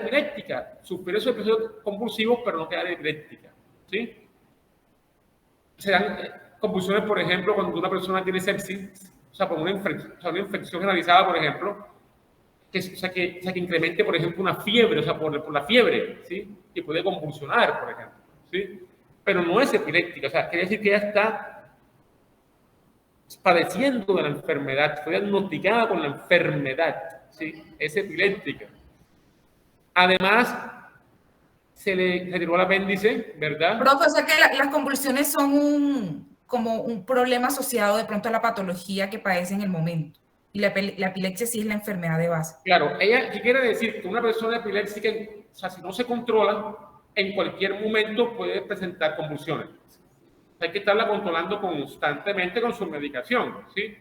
epiléptica, sufrir esos episodios convulsivos, pero no quedar epiléptica, ¿sí? Se dan convulsiones, por ejemplo, cuando una persona tiene sepsis, o sea, por una infección generalizada, por ejemplo, que incremente, por ejemplo, una fiebre, o sea, por la fiebre, ¿sí? Que puede convulsionar, por ejemplo, ¿sí? Pero no es epiléptica, o sea, quiere decir que ella está padeciendo de la enfermedad, fue diagnosticada con la enfermedad, ¿sí? Es epiléptica. Además, se le retiró el apéndice, ¿verdad? Profe, o sea que las convulsiones son como un problema asociado de pronto a la patología que padece en el momento. Y la epilepsia sí es la enfermedad de base. Claro, ¿qué quiere decir? Que una persona epiléptica, o sea, si no se controla, en cualquier momento puede presentar convulsiones. Hay que estarla controlando constantemente con su medicación, ¿sí?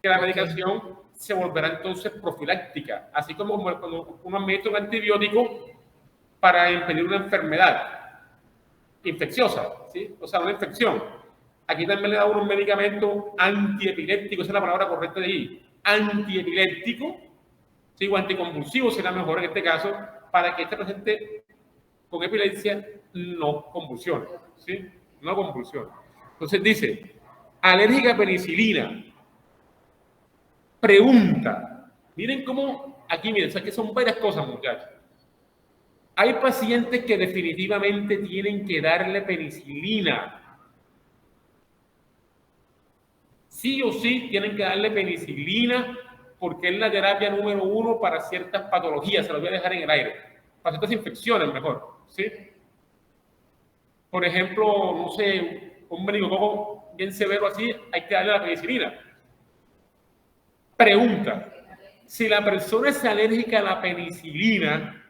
Que la medicación se volverá entonces profiláctica, así como cuando uno mete un antibiótico para impedir una enfermedad infecciosa, ¿sí? O sea, una infección. Aquí también le da uno un medicamento antiepiléptico, esa es la palabra correcta de ahí, antiepiléptico, ¿sí? O anticonvulsivo será mejor en este caso, para que este paciente con epilepsia no convulsione, ¿sí? No convulsione. Entonces dice, alérgica a penicilina. Pregunta. Miren cómo, aquí miren, o sea, que son varias cosas, muchachos. Hay pacientes que definitivamente tienen que darle penicilina. Sí o sí tienen que darle penicilina porque es la terapia número 1 para ciertas patologías. Se lo voy a dejar en el aire. Para ciertas infecciones, mejor, ¿sí? Por ejemplo, no sé, un meningococo bien severo así, hay que darle la penicilina. Pregunta, si la persona es alérgica a la penicilina,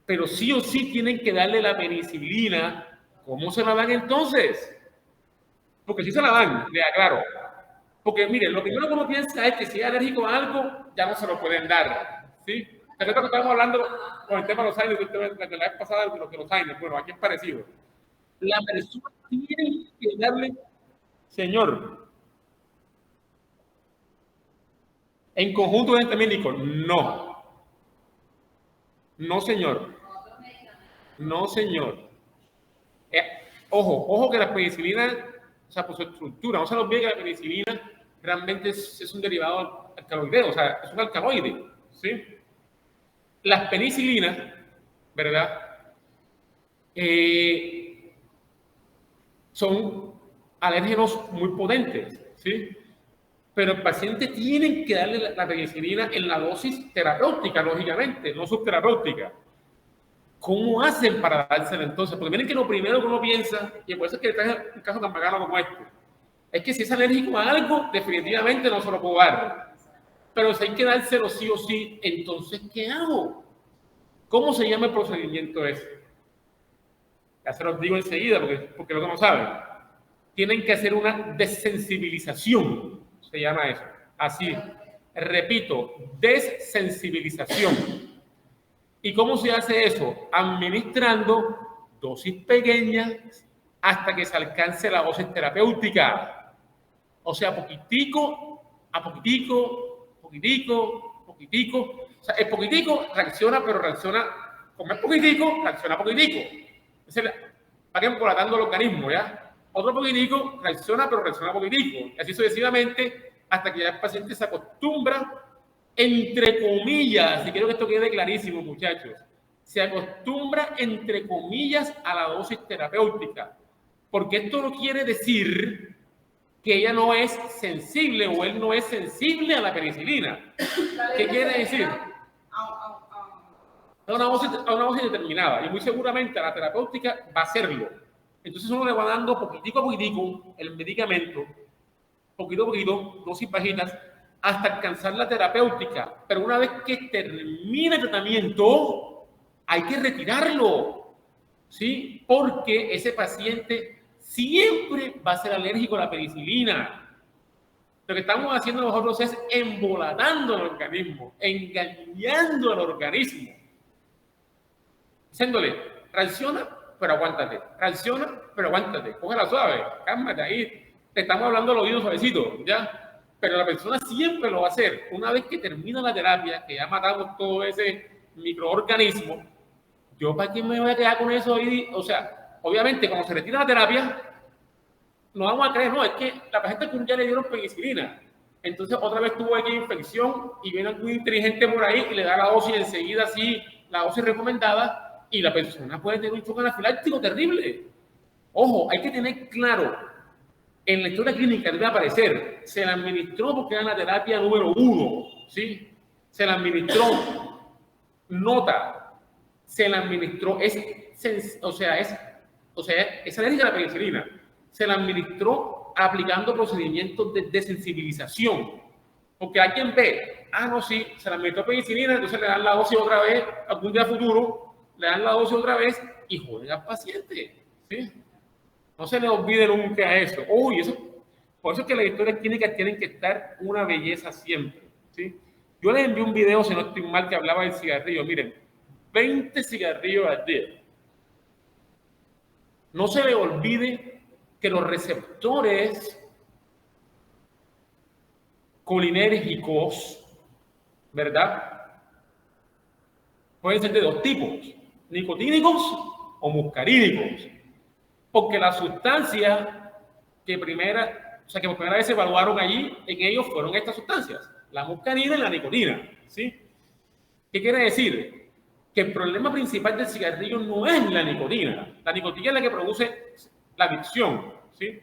pero sí o sí tienen que darle la penicilina, ¿cómo se la dan entonces? Porque si se la dan, le aclaro. Porque miren, lo primero que uno piensa es que si es alérgico a algo, ya no se lo pueden dar, ¿sí? Recuerdo que estábamos hablando con el tema de los aires, la vez pasada de los aires, bueno, aquí es parecido. La persona tiene que darle, señor, en conjunto con este médico, no. No, señor. No, señor. Ojo que la penicilina, o sea, por su estructura, no se nos olvide que la penicilina realmente es un derivado alcaloideo, o sea, es un alcaloide, ¿sí? Las penicilinas, ¿verdad? Son alérgenos muy potentes, ¿sí? Pero el paciente tiene que darle la penicilina en la dosis terapéutica, lógicamente, no subterapéutica. ¿Cómo hacen para dársela entonces? Porque miren que lo primero que uno piensa, y por eso es que traje un caso tan bacano como este, es que si es alérgico a algo, definitivamente no se lo puedo dar. Pero si hay que dárselo sí o sí, entonces, ¿qué hago? ¿Cómo se llama el procedimiento ese? Ya se los digo enseguida, porque lo que no saben. Tienen que hacer una desensibilización, se llama eso. Así, repito, desensibilización. ¿Y cómo se hace eso? Administrando dosis pequeñas hasta que se alcance la dosis terapéutica. O sea, poquitico a poquitico, poquitico, poquitico. O sea, el poquitico reacciona, pero reacciona, como es poquitico, reacciona poquitico. Entonces, va embolatando el organismo, ¿ya? Otro poquitico reacciona, pero reacciona poquitico. Y así sucesivamente, hasta que ya el paciente se acostumbra, entre comillas, y quiero que esto quede clarísimo, muchachos, se acostumbra, entre comillas, a la dosis terapéutica. Porque esto no quiere decir que ella no es sensible o él no es sensible a la penicilina. ¿Qué quiere decir? A una dosis determinada, y muy seguramente la terapéutica va a hacerlo. Entonces uno le va dando poquitico a poquitico el medicamento, poquito a poquito, dosis bajitas, hasta alcanzar la terapéutica. Pero una vez que termine el tratamiento, hay que retirarlo, ¿sí? Porque ese paciente siempre va a ser alérgico a la penicilina. Lo que estamos haciendo nosotros es embolatando el organismo, engañando al organismo. Diciéndole, reacciona, pero aguántate. Reacciona, pero aguántate. Cógela suave, cálmate ahí. Te estamos hablando al oído suavecito, ¿ya? Pero la persona siempre lo va a hacer. Una vez que termina la terapia, que ya matamos todo ese microorganismo, ¿Yo para qué me voy a quedar con eso ahí? O sea, obviamente, cuando se retira la terapia, no vamos a creer, no, es que la paciente que un día le dieron penicilina, entonces otra vez tuvo aquí infección y viene algún inteligente por ahí y le da la dosis enseguida, así, la dosis recomendada, y la persona puede tener un choque anafiláctico terrible. Ojo, hay que tener claro, en la historia clínica debe aparecer, se la administró porque era la terapia número 1, ¿sí? Se la administró, nota, se la administró, es alérgica a la penicilina. Se la administró aplicando procedimientos de desensibilización. Porque hay quien ve, no, sí, se la administró penicilina, entonces le dan la dosis otra vez, algún día futuro, le dan la dosis otra vez y joden al paciente, ¿sí? No se le olvide nunca eso. Por eso es que las historias clínicas tienen que estar una belleza siempre, ¿sí? Yo les envié un video, si no estoy mal, que hablaba del cigarrillo. Miren, 20 cigarrillos al día. No se le olvide que los receptores colinérgicos, ¿verdad? Pueden ser de 2 tipos, nicotínicos o muscarínicos. Porque la sustancia que por primera vez se evaluaron allí, en ellos fueron estas sustancias, la muscarina y la nicotina, ¿sí? ¿Qué quiere decir? Que el problema principal del cigarrillo no es la nicotina. La nicotina es la que produce la adicción, ¿sí?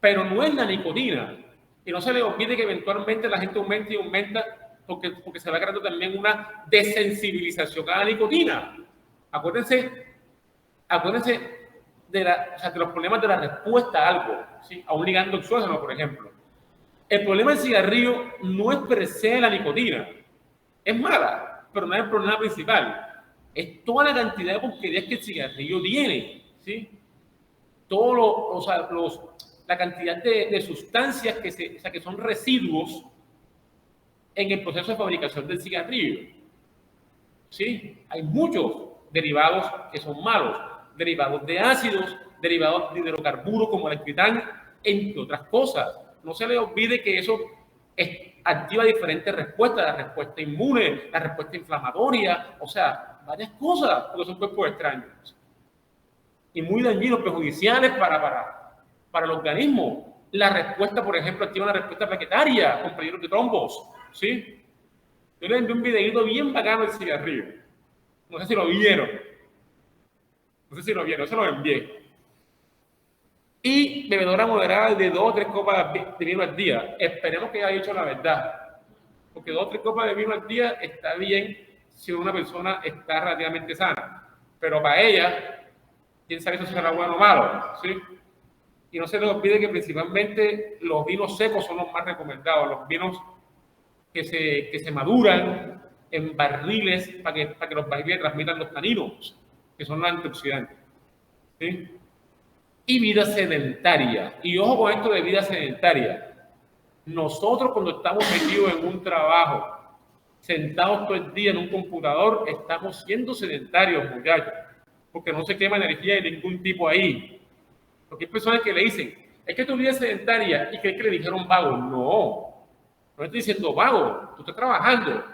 Pero no es la nicotina. Y no se le olvide que eventualmente la gente aumenta y aumenta porque se va creando también una desensibilización a la nicotina. Acuérdense de los problemas de la respuesta a algo, ¿sí? A un ligando exógeno, por ejemplo. El problema del cigarrillo no es per se la nicotina. Es mala, pero no es el problema principal. Es toda la cantidad de porquerías que el cigarrillo tiene, ¿sí? La cantidad de sustancias que son residuos en el proceso de fabricación del cigarrillo, ¿sí? Hay muchos derivados que son malos, derivados de ácidos, derivados de hidrocarburos como el alquitrán, entre otras cosas. No se le olvide que eso activa diferentes respuestas, la respuesta inmune, la respuesta inflamatoria, o sea, varias cosas, porque son cuerpos extraños y muy dañinos, perjudiciales para el organismo. La respuesta, por ejemplo, activa una respuesta plaquetaria con peligro de trombos, ¿sí? Yo les envié un videito bien bacano del cigarrillo. No sé si lo vieron. Se lo envié. Y bebedora moderada de 2 o 3 copas de vino al día. Esperemos que haya dicho la verdad. Porque 2 o 3 copas de vino al día está bien si una persona está relativamente sana. Pero para ella, quién sabe si eso será bueno o malo, ¿sí? Y no se les olvide que principalmente los vinos secos son los más recomendados. Los vinos que se maduran en barriles para que los barriles transmitan los taninos, que son los antioxidantes, ¿sí? Y vida sedentaria. Y ojo con esto de vida sedentaria. Nosotros cuando estamos metidos en un trabajo, sentados todo el día en un computador, estamos siendo sedentarios, muchachos, porque no se quema energía de ningún tipo ahí. Porque hay personas que le dicen, es que tu vida es sedentaria y creen que le dijeron vago. No estoy diciendo vago, tú estás trabajando,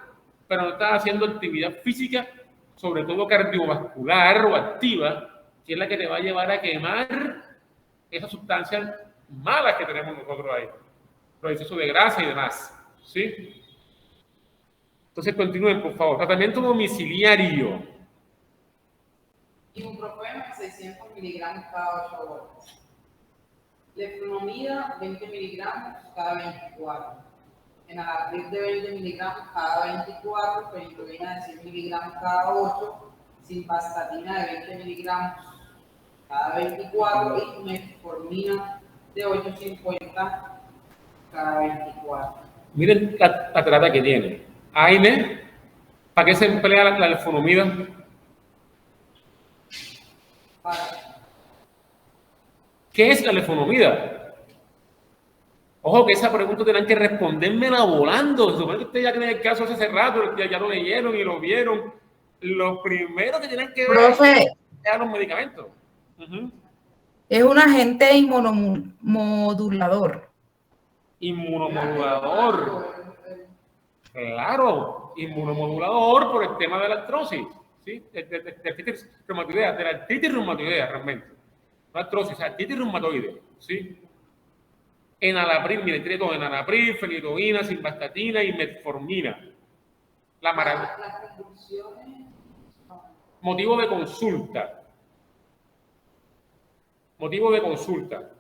pero no estás haciendo actividad física, sobre todo cardiovascular o activa, que es la que te va a llevar a quemar esas sustancias malas que tenemos nosotros ahí, los excesos de grasa y demás, ¿sí? Entonces continúen, por favor. Tratamiento domiciliario. Ibuprofeno 600 miligramos cada 8 horas. Leflunomida 20 miligramos cada 24. Enalapril de 20 miligramos cada 24. Penicilina de 100 miligramos cada 8. Simvastatina de 20 miligramos cada 24 y metformina de 850 cada 24. Miren la trata que tiene. AINE, ¿para qué se emplea la leflunomida? ¿Qué es la leflunomida? Ojo que esa pregunta tendrán que respondérmela volando. Se supone que ustedes ya tienen el caso hace rato, ya lo leyeron y lo vieron. Lo primero que tienen que ver Profe, es los medicamentos. Es un agente inmunomodulador. Inmunomodulador. Claro, inmunomodulador por el tema de la artrosis, ¿sí? De artritis reumatoidea, de la artritis reumatoidea realmente. No artrosis, artritis reumatoide, ¿sí? Enalapril, mire, tiene todo, enalapril, fenitoína, simvastatina y metformina. Las convulsiones. Motivo de consulta. Motivo de consulta.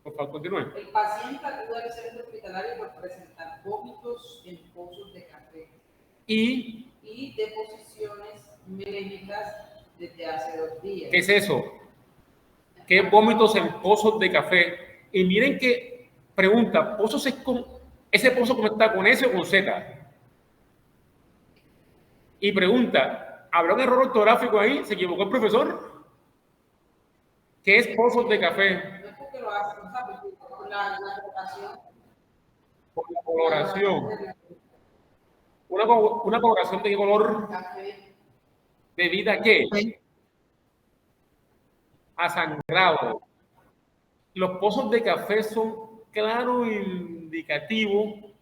Por favor, continúen. El paciente acude al centro hospitalario por presentar vómitos en pozos de café y deposiciones melénicas desde hace 2 días. ¿Qué es eso? ¿Qué vómitos en pozos de café? Y miren que pregunta, ¿pozos es con ese pozo cómo está, con S o con Z? Y pregunta, ¿habrá un error ortográfico ahí? ¿Se equivocó el profesor? ¿Qué es pozos de café? No es porque lo hacen, ¿sabes? Por la coloración. Por la coloración. ¿Una coloración de qué color? Café. ¿Debido a qué? A sangrado. Los pozos de café son claro indicativo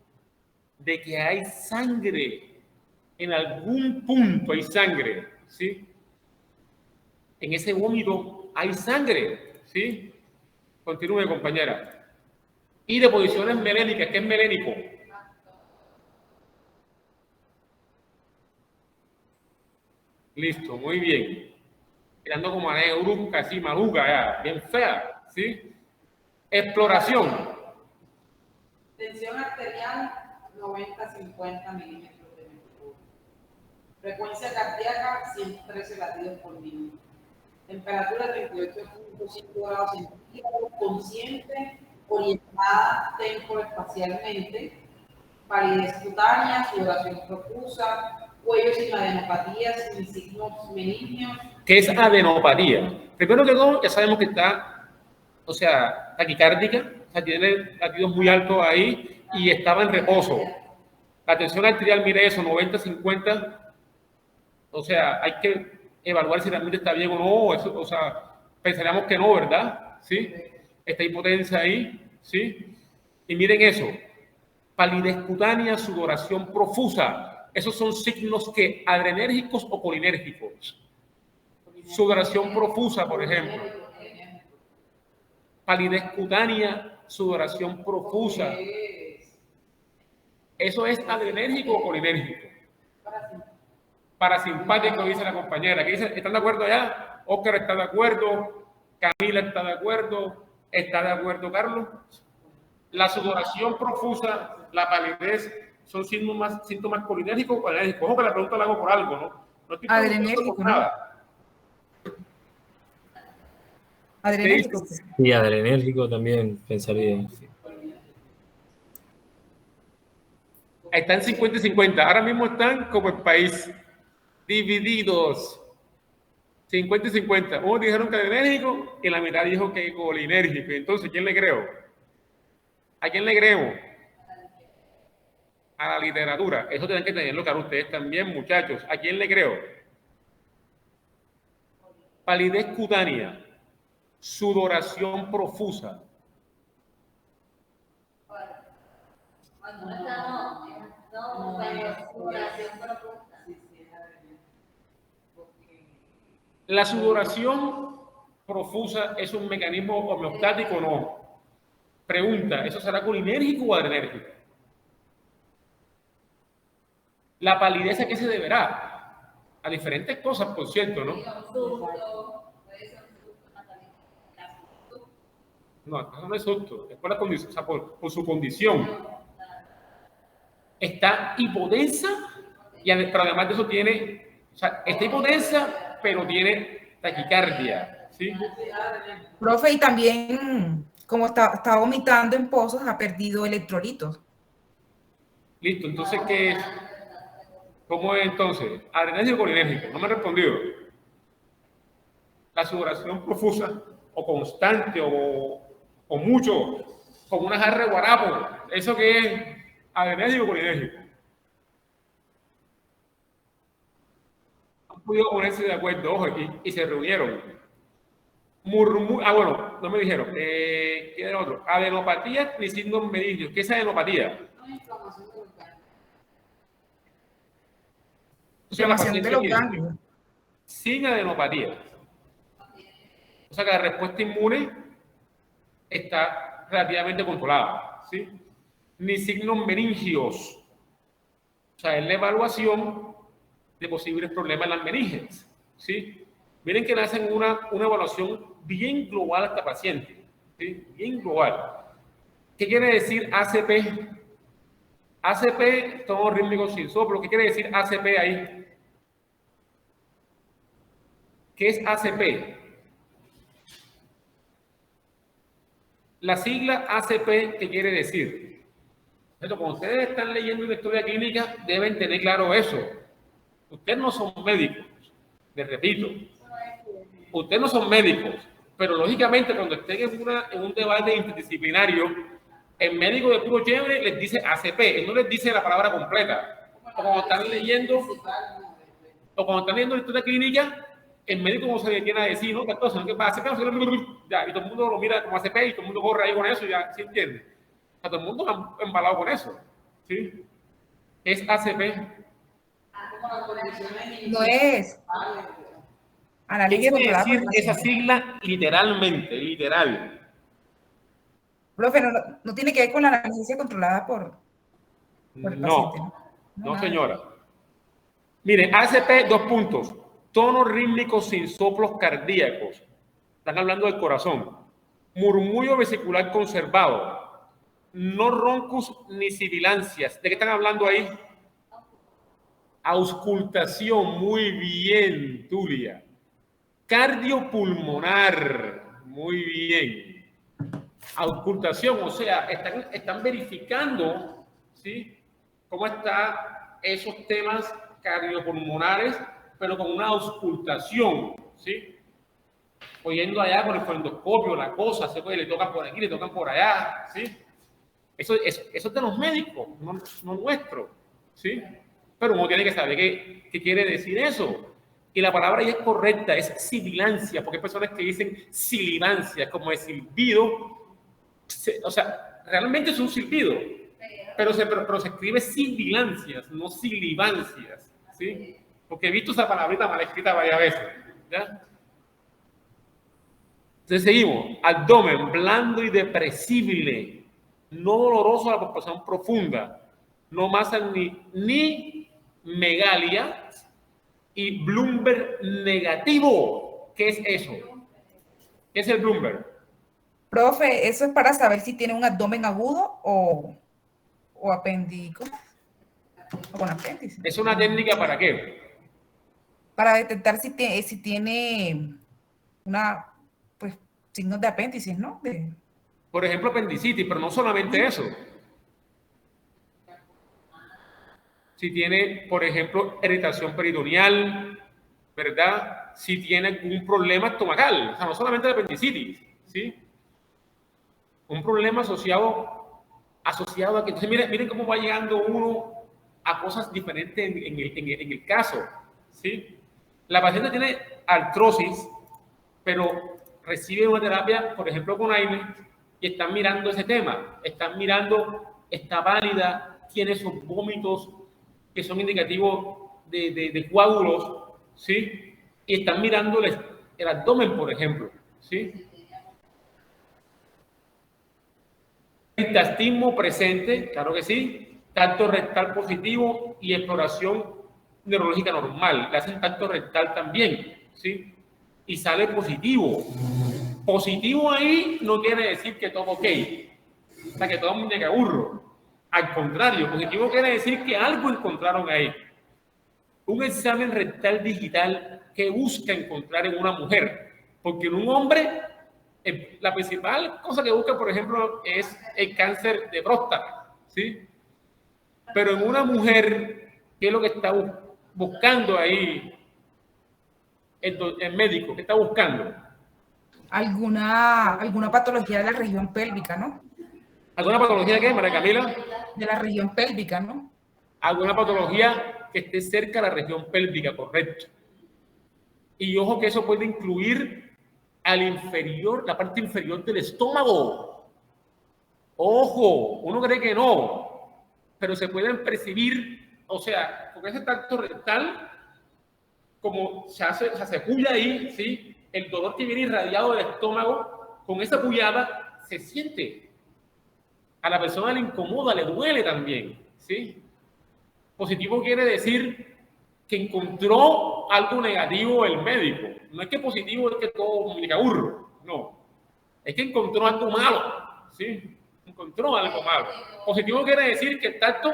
de que hay sangre. En algún punto hay sangre, ¿sí? En ese vómito hay sangre, ¿sí? Continúe, compañera. Y deposiciones melénicas, ¿qué es melénico? Listo, muy bien. Quedando como negruzca, así, maluca, ya, bien fea, ¿sí? Exploración. Tensión arterial, 90-50 milímetros de mercurio. Frecuencia cardíaca, 113 latidos por minuto. Temperatura 38.5 grados centígrados, consciente, orientada temporoespacialmente, palidez cutánea, sudoración profusa, cuello sin adenopatías ni signos meningios. ¿Qué es adenopatía? Primero que todo, ya sabemos que está, o sea, taquicárdica, o sea, tiene latidos muy altos ahí y estaba en reposo. La tensión arterial, mire eso, 90-50, o sea, hay que evaluar si realmente está bien o no, eso, o sea, pensaríamos que no, ¿verdad? ¿Sí? Está hipotensa ahí, ¿sí? Y miren eso, palidez cutánea, sudoración profusa, esos son signos que adrenérgicos o colinérgicos. Sudoración profusa, por ejemplo. Palidez cutánea, sudoración profusa. ¿Eso es adrenérgico o colinérgico? Parasimpático, dice la compañera. ¿Qué dice? ¿Están de acuerdo allá? Óscar está de acuerdo. Camila está de acuerdo. ¿Está de acuerdo, Carlos? La sudoración profusa, la palidez, son síntomas colinérgicos o adrenérgicos. Ojo que la pregunta la hago por algo, ¿no? No estoy adrenérgico, por nada. Adrenérgico. Sí, adrenérgico también pensaría. Están 50-50. Ahora mismo están como el país, divididos. 50-50. Unos dijeron que adrenérgico y la mitad dijo que colinérgico. Entonces, ¿quién le creo? ¿A quién le creemos? A la literatura. Eso tienen que tenerlo claro ustedes también, muchachos. ¿A quién le creo? Palidez cutánea, sudoración profusa. La sudoración profusa es un mecanismo homeostático o no. Pregunta, ¿eso será colinérgico o adrenérgico? La palidez, ¿a qué se deberá? A diferentes cosas, por cierto, ¿no? No, eso no es susto, es por la condición, o sea, por su condición. Está hipotensa, pero además de eso tiene, o sea, está hipotensa, pero tiene taquicardia, ¿sí? Profe, y también, como está vomitando en pozos, ha perdido electrolitos. Listo, entonces, ¿qué es? ¿Cómo es entonces? ¿Adrenérgico o colinérgico? No me ha respondido. La sudoración profusa o constante o mucho, como una jarra de guarapo. ¿Eso qué es? ¿Adrenérgico o colinérgico? Han podido ponerse de acuerdo, ojo, y se reunieron. Bueno, no me dijeron. ¿Qué era otro? Adenopatía ni signos meningios. ¿Qué es adenopatía? Inflamación de los ganglios. sin adenopatía. O sea que la respuesta inmune está relativamente controlada, ¿sí? Ni signos meningios. O sea, es la evaluación de posibles problemas en las meninges, ¿sí? Miren que le hacen una evaluación bien global a esta paciente, ¿sí? Bien global. ¿Qué quiere decir ACP? ACP, tono rítmico sin soplo. ¿Qué quiere decir ACP ahí? ¿Qué es ACP? La sigla ACP, ¿qué quiere decir? Pero cuando ustedes están leyendo una historia clínica, deben tener claro eso. Ustedes no son médicos, les repito. Ustedes no son médicos, pero lógicamente cuando estén en un debate interdisciplinario, el médico de puro chévere les dice ACP, él no les dice la palabra completa. O cuando están leyendo la historia clínica, el médico no se detiene a decir, ¿no? ¿Qué cosa? ¿Qué pasa? Ya, y todo el mundo lo mira como ACP y todo el mundo corre ahí con eso, ya, ¿sí entiende? O sea, todo el mundo está embalado con eso, ¿sí? Es ACP. No es. ¿Qué quiere decir esa sigla literalmente, literal? Profe, no tiene que ver con la anestesia controlada por el paciente, ¿no? No, señora. Miren, ACP, 2 puntos. Tono rítmico sin soplos cardíacos. Están hablando del corazón. Murmullo vesicular conservado. No roncus ni sibilancias. ¿De qué están hablando ahí? Auscultación. Muy bien, Tulia. Cardiopulmonar. Muy bien. Auscultación, o sea, están verificando, ¿sí?, cómo están esos temas cardiopulmonares, pero con una auscultación, ¿sí? Oyendo allá con el endoscopio, la cosa, se puede, le tocan por aquí, le tocan por allá, ¿sí? Eso es de los médicos, no nuestro, ¿sí? Pero uno tiene que saber qué quiere decir eso. Y la palabra ya es correcta, es sibilancia, porque hay personas que dicen silivancia, como el silbido. O sea, realmente es un silbido, pero se escribe sibilancias, no silivancias, ¿sí? Porque he visto esa palabrita mal escrita varias veces, ¿ya? Entonces seguimos. Abdomen blando y depresible, no doloroso a la palpación profunda, no masa ni megalia y Bloomberg negativo. ¿Qué es eso? ¿Qué es el Bloomberg? Profe, eso es para saber si tiene un abdomen agudo o apéndice. O con apéndice. ¿Es una técnica para qué? Para detectar si tiene pues, signos de apéndice, ¿no? Por ejemplo, apendicitis, pero no solamente eso. Si tiene, por ejemplo, irritación peritoneal, ¿verdad? Si tiene algún problema estomacal, o sea, no solamente la apendicitis, ¿sí? Un problema asociado a que, entonces miren cómo va llegando uno a cosas diferentes en el caso, ¿sí? La paciente tiene artrosis, pero recibe una terapia, por ejemplo, con AINE, y están mirando ese tema, están mirando, está válida, tiene esos vómitos que son indicativos de coágulos, ¿sí? Y están mirando el abdomen, por ejemplo, ¿sí? Intestino presente, claro que sí, tacto rectal positivo y exploración neurológica normal. Le hacen tacto rectal también, ¿sí? Y sale positivo. Positivo ahí no quiere decir que todo ok, o sea, que todo es muñeca burro. Al contrario, positivo quiere decir que algo encontraron ahí. Un examen rectal digital que busca encontrar en una mujer, porque en un hombre la principal cosa que busca, por ejemplo, es el cáncer de próstata, ¿sí? Pero en una mujer, ¿qué es lo que está buscando ahí el médico? ¿Qué está buscando? Alguna patología de la región pélvica, ¿no? ¿Alguna patología de qué, María Camila? De la región pélvica, ¿no? Alguna patología que esté cerca de la región pélvica, correcto. Y ojo que eso puede incluir al inferior, la parte inferior del estómago. Ojo, uno cree que no, pero se pueden percibir, o sea, con ese tacto rectal como se puya ahí, ¿sí? El dolor que viene irradiado del estómago, con esa puyada se siente. A la persona le incomoda, le duele también, ¿sí? Positivo quiere decir que encontró algo negativo el médico. No es que positivo es que todo me aburro, no. Es que encontró algo malo, ¿sí? Encontró algo malo. Positivo quiere decir que el tacto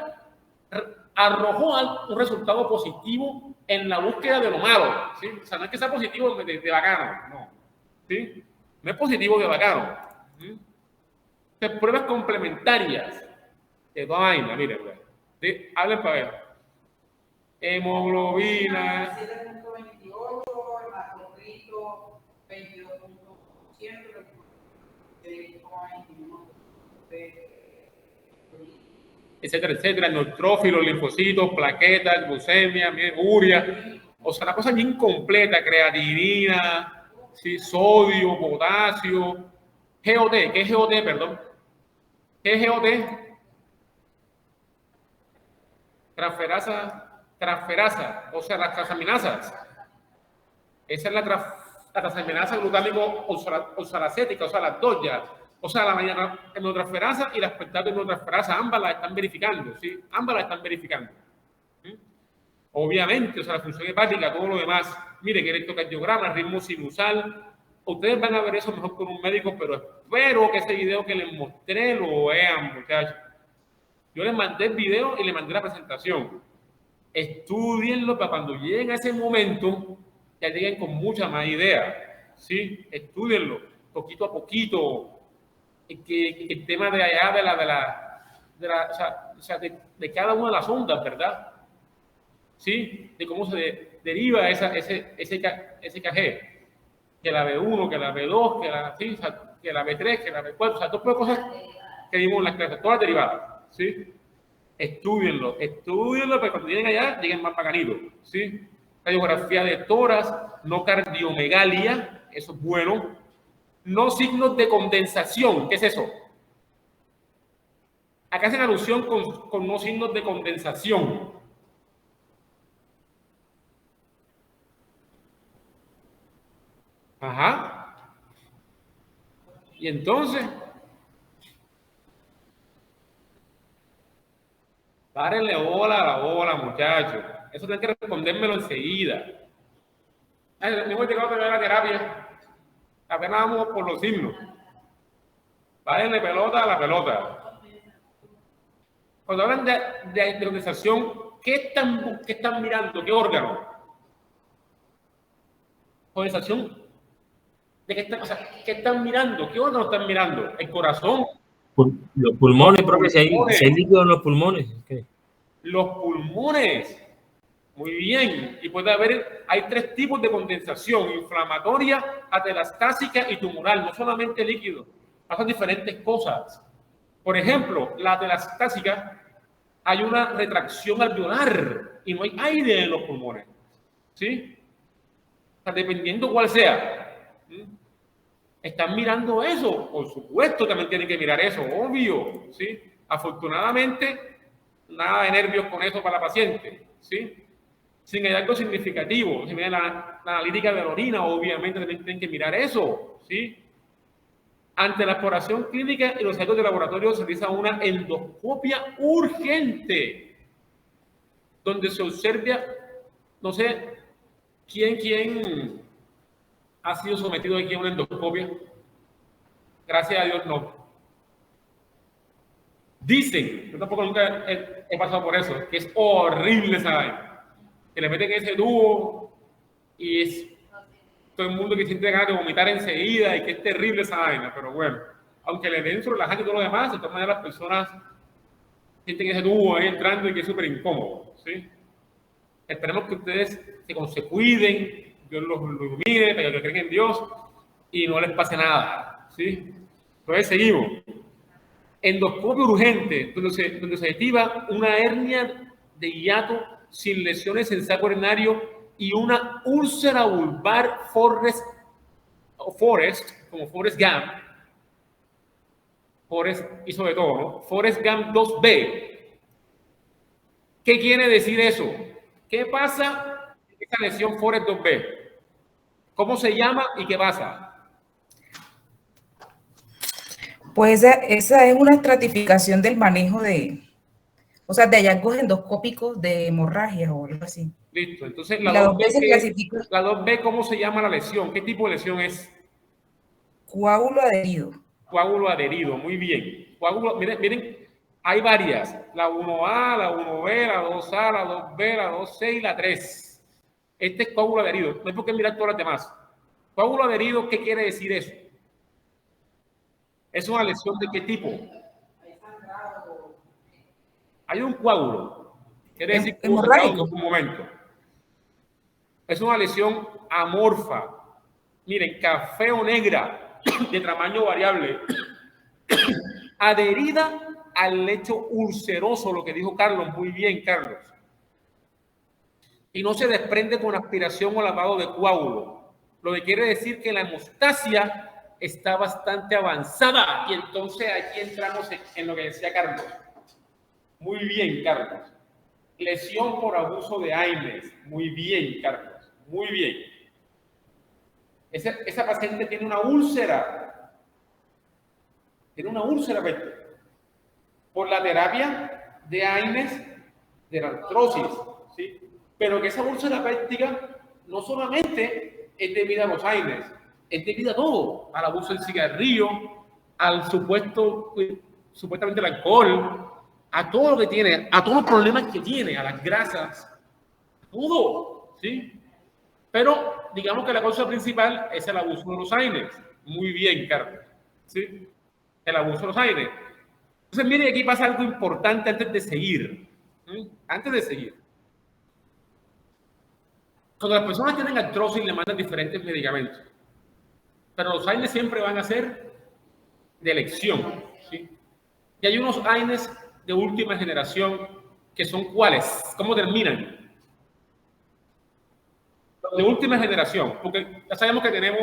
arrojó un resultado positivo en la búsqueda de lo malo, ¿sí? O sea, no es que sea positivo de bacano, no, ¿sí? No es positivo de bacano. ¿Sí? De pruebas complementarias de toda vaina, miren, ¿sí? Hablen para ver. Hemoglobina. 7.28, hematocrito 22.100, 6.21, etcétera, etcétera, neutrófilos, linfocitos, plaquetas, glucemia, urea, o sea, la cosa bien completa, creatinina, ¿sí? Sodio, potasio, GOT, ¿qué es GOT, perdón? ¿Qué es GOT? Transferasa, o sea, las transaminasas. Esa es la transaminasa glutámico oxalacética, o sea, las dos ya. O sea, la hemiotransferasa y la aspartato hemiotransferasa, ambas las están verificando, ¿sí? Ambas las están verificando. ¿Sí? Obviamente, o sea, la función hepática, todo lo demás. Mire, que electrocardiograma, ritmo sinusal. Ustedes van a ver eso mejor con un médico, pero espero que ese video que les mostré lo vean, muchachos. Yo les mandé el video y les mandé la presentación. Estudienlo para cuando lleguen a ese momento, ya lleguen con mucha más idea, ¿sí? Estudienlo poquito a poquito. Que el tema de allá de cada una de las ondas, ¿verdad? ¿Sí? De cómo se deriva ese KG, que la B1, que la B2, que la B3, que la B4, o sea, todas las cosas que vimos en las clases, todas derivadas, ¿sí? Estudienlo para cuando lleguen allá, lleguen más bacanitos, ¿sí? Radiografía de tórax, no cardiomegalia, eso es bueno. No signos de condensación, ¿qué es eso? Acá hacen alusión con no signos de condensación. Ajá. Y entonces, párenle bola a la bola, muchachos. Eso tienen que respondérmelo enseguida. Me voy a llegar a la terapia. Apenas vamos por los signos. Párenle pelota a la pelota. Cuando hablan de condensación, ¿qué están mirando? ¿Qué órgano? Condensación. ¿Qué están mirando? ¿Qué órgano están mirando? El corazón. Los pulmones, profe, si hay líquido en los pulmones. ¿Qué? Los pulmones. Muy bien. Y hay tres tipos de condensación: inflamatoria, atelastásica y tumoral. No solamente líquido. Pasan diferentes cosas. Por ejemplo, la atelastásica, hay una retracción alveolar y no hay aire en los pulmones. ¿Sí? O sea, dependiendo cuál sea. ¿Están mirando eso? Por supuesto, también tienen que mirar eso, obvio. ¿Sí? Afortunadamente, nada de nervios con eso para la paciente. ¿Sí? Sin hay algo significativo. Si miran la analítica de la orina, obviamente también tienen que mirar eso. ¿Sí? Ante la exploración clínica y los hallazgos de laboratorio se realiza una endoscopia urgente, donde se observa, no sé, ¿quién ha sido sometido aquí a una endoscopia? Gracias a Dios no. Dicen, yo tampoco nunca he pasado por eso, que es horrible esa vaina. Que le meten ese tubo y es todo el mundo que siente ganas de vomitar enseguida y que es terrible esa vaina, pero bueno, aunque le den relajante y todo lo demás, de todas maneras las personas sienten ese tubo ahí entrando y que es súper incómodo, ¿sí? Esperemos que ustedes se cuiden, Dios los ilumine, para que creen en Dios y no les pase nada, ¿sí? Entonces seguimos. Endoscopia urgente, donde se activa una hernia de hiato sin lesiones en saco urinario y una úlcera vulvar Forrest, como Forrest Gump, y sobre todo, ¿no? Forrest Gump 2B. ¿Qué quiere decir eso? ¿Qué pasa esa lesión Forest 2B? ¿Cómo se llama y qué pasa? Pues esa es una estratificación del manejo de hallazgos endoscópicos de hemorragia o algo así. Listo, entonces la 2B se clasifica. La 2B, ¿cómo se llama la lesión? ¿Qué tipo de lesión es? Coágulo adherido. Coágulo adherido, muy bien. Coágulo, miren, hay varias. La 1A, la 1B, la 2A, la 2B, la 2C y la 3. Este es coágulo adherido. No hay por qué mirar todas las demás. Coágulo adherido, ¿qué quiere decir eso? ¿Es una lesión de qué tipo? Hay un coágulo. Quiere decir que hemorrágico. en un momento. Es una lesión amorfa. Miren, café o negra, de tamaño variable, adherida al lecho ulceroso, lo que dijo Carlos. Muy bien, Carlos. Y no se desprende con aspiración o lavado de coágulo. Lo que quiere decir que la hemostasia está bastante avanzada. Y entonces aquí entramos en lo que decía Carlos. Muy bien, Carlos. Lesión por abuso de AINES. Muy bien, Carlos. Muy bien. Esa paciente tiene una úlcera. Tiene una úlcera por la terapia de AINES, de la artrosis, ¿sí? Pero que esa úlcera péptica no solamente es debida a los AINES, es debida a todo, al abuso del cigarrillo, al supuestamente el alcohol, a todo lo que tiene, a todos los problemas que tiene, a las grasas, todo, ¿sí? Pero digamos que la causa principal es el abuso de los AINES. Muy bien, Carlos, ¿sí? El abuso de los AINES. Entonces, miren, aquí pasa algo importante antes de seguir. Antes de seguir. Cuando las personas tienen artrosis, le mandan diferentes medicamentos. Pero los AINES siempre van a ser de elección, ¿sí? Y hay unos AINES de última generación que son ¿cuáles? ¿Cómo terminan? Los de última generación, porque ya sabemos que tenemos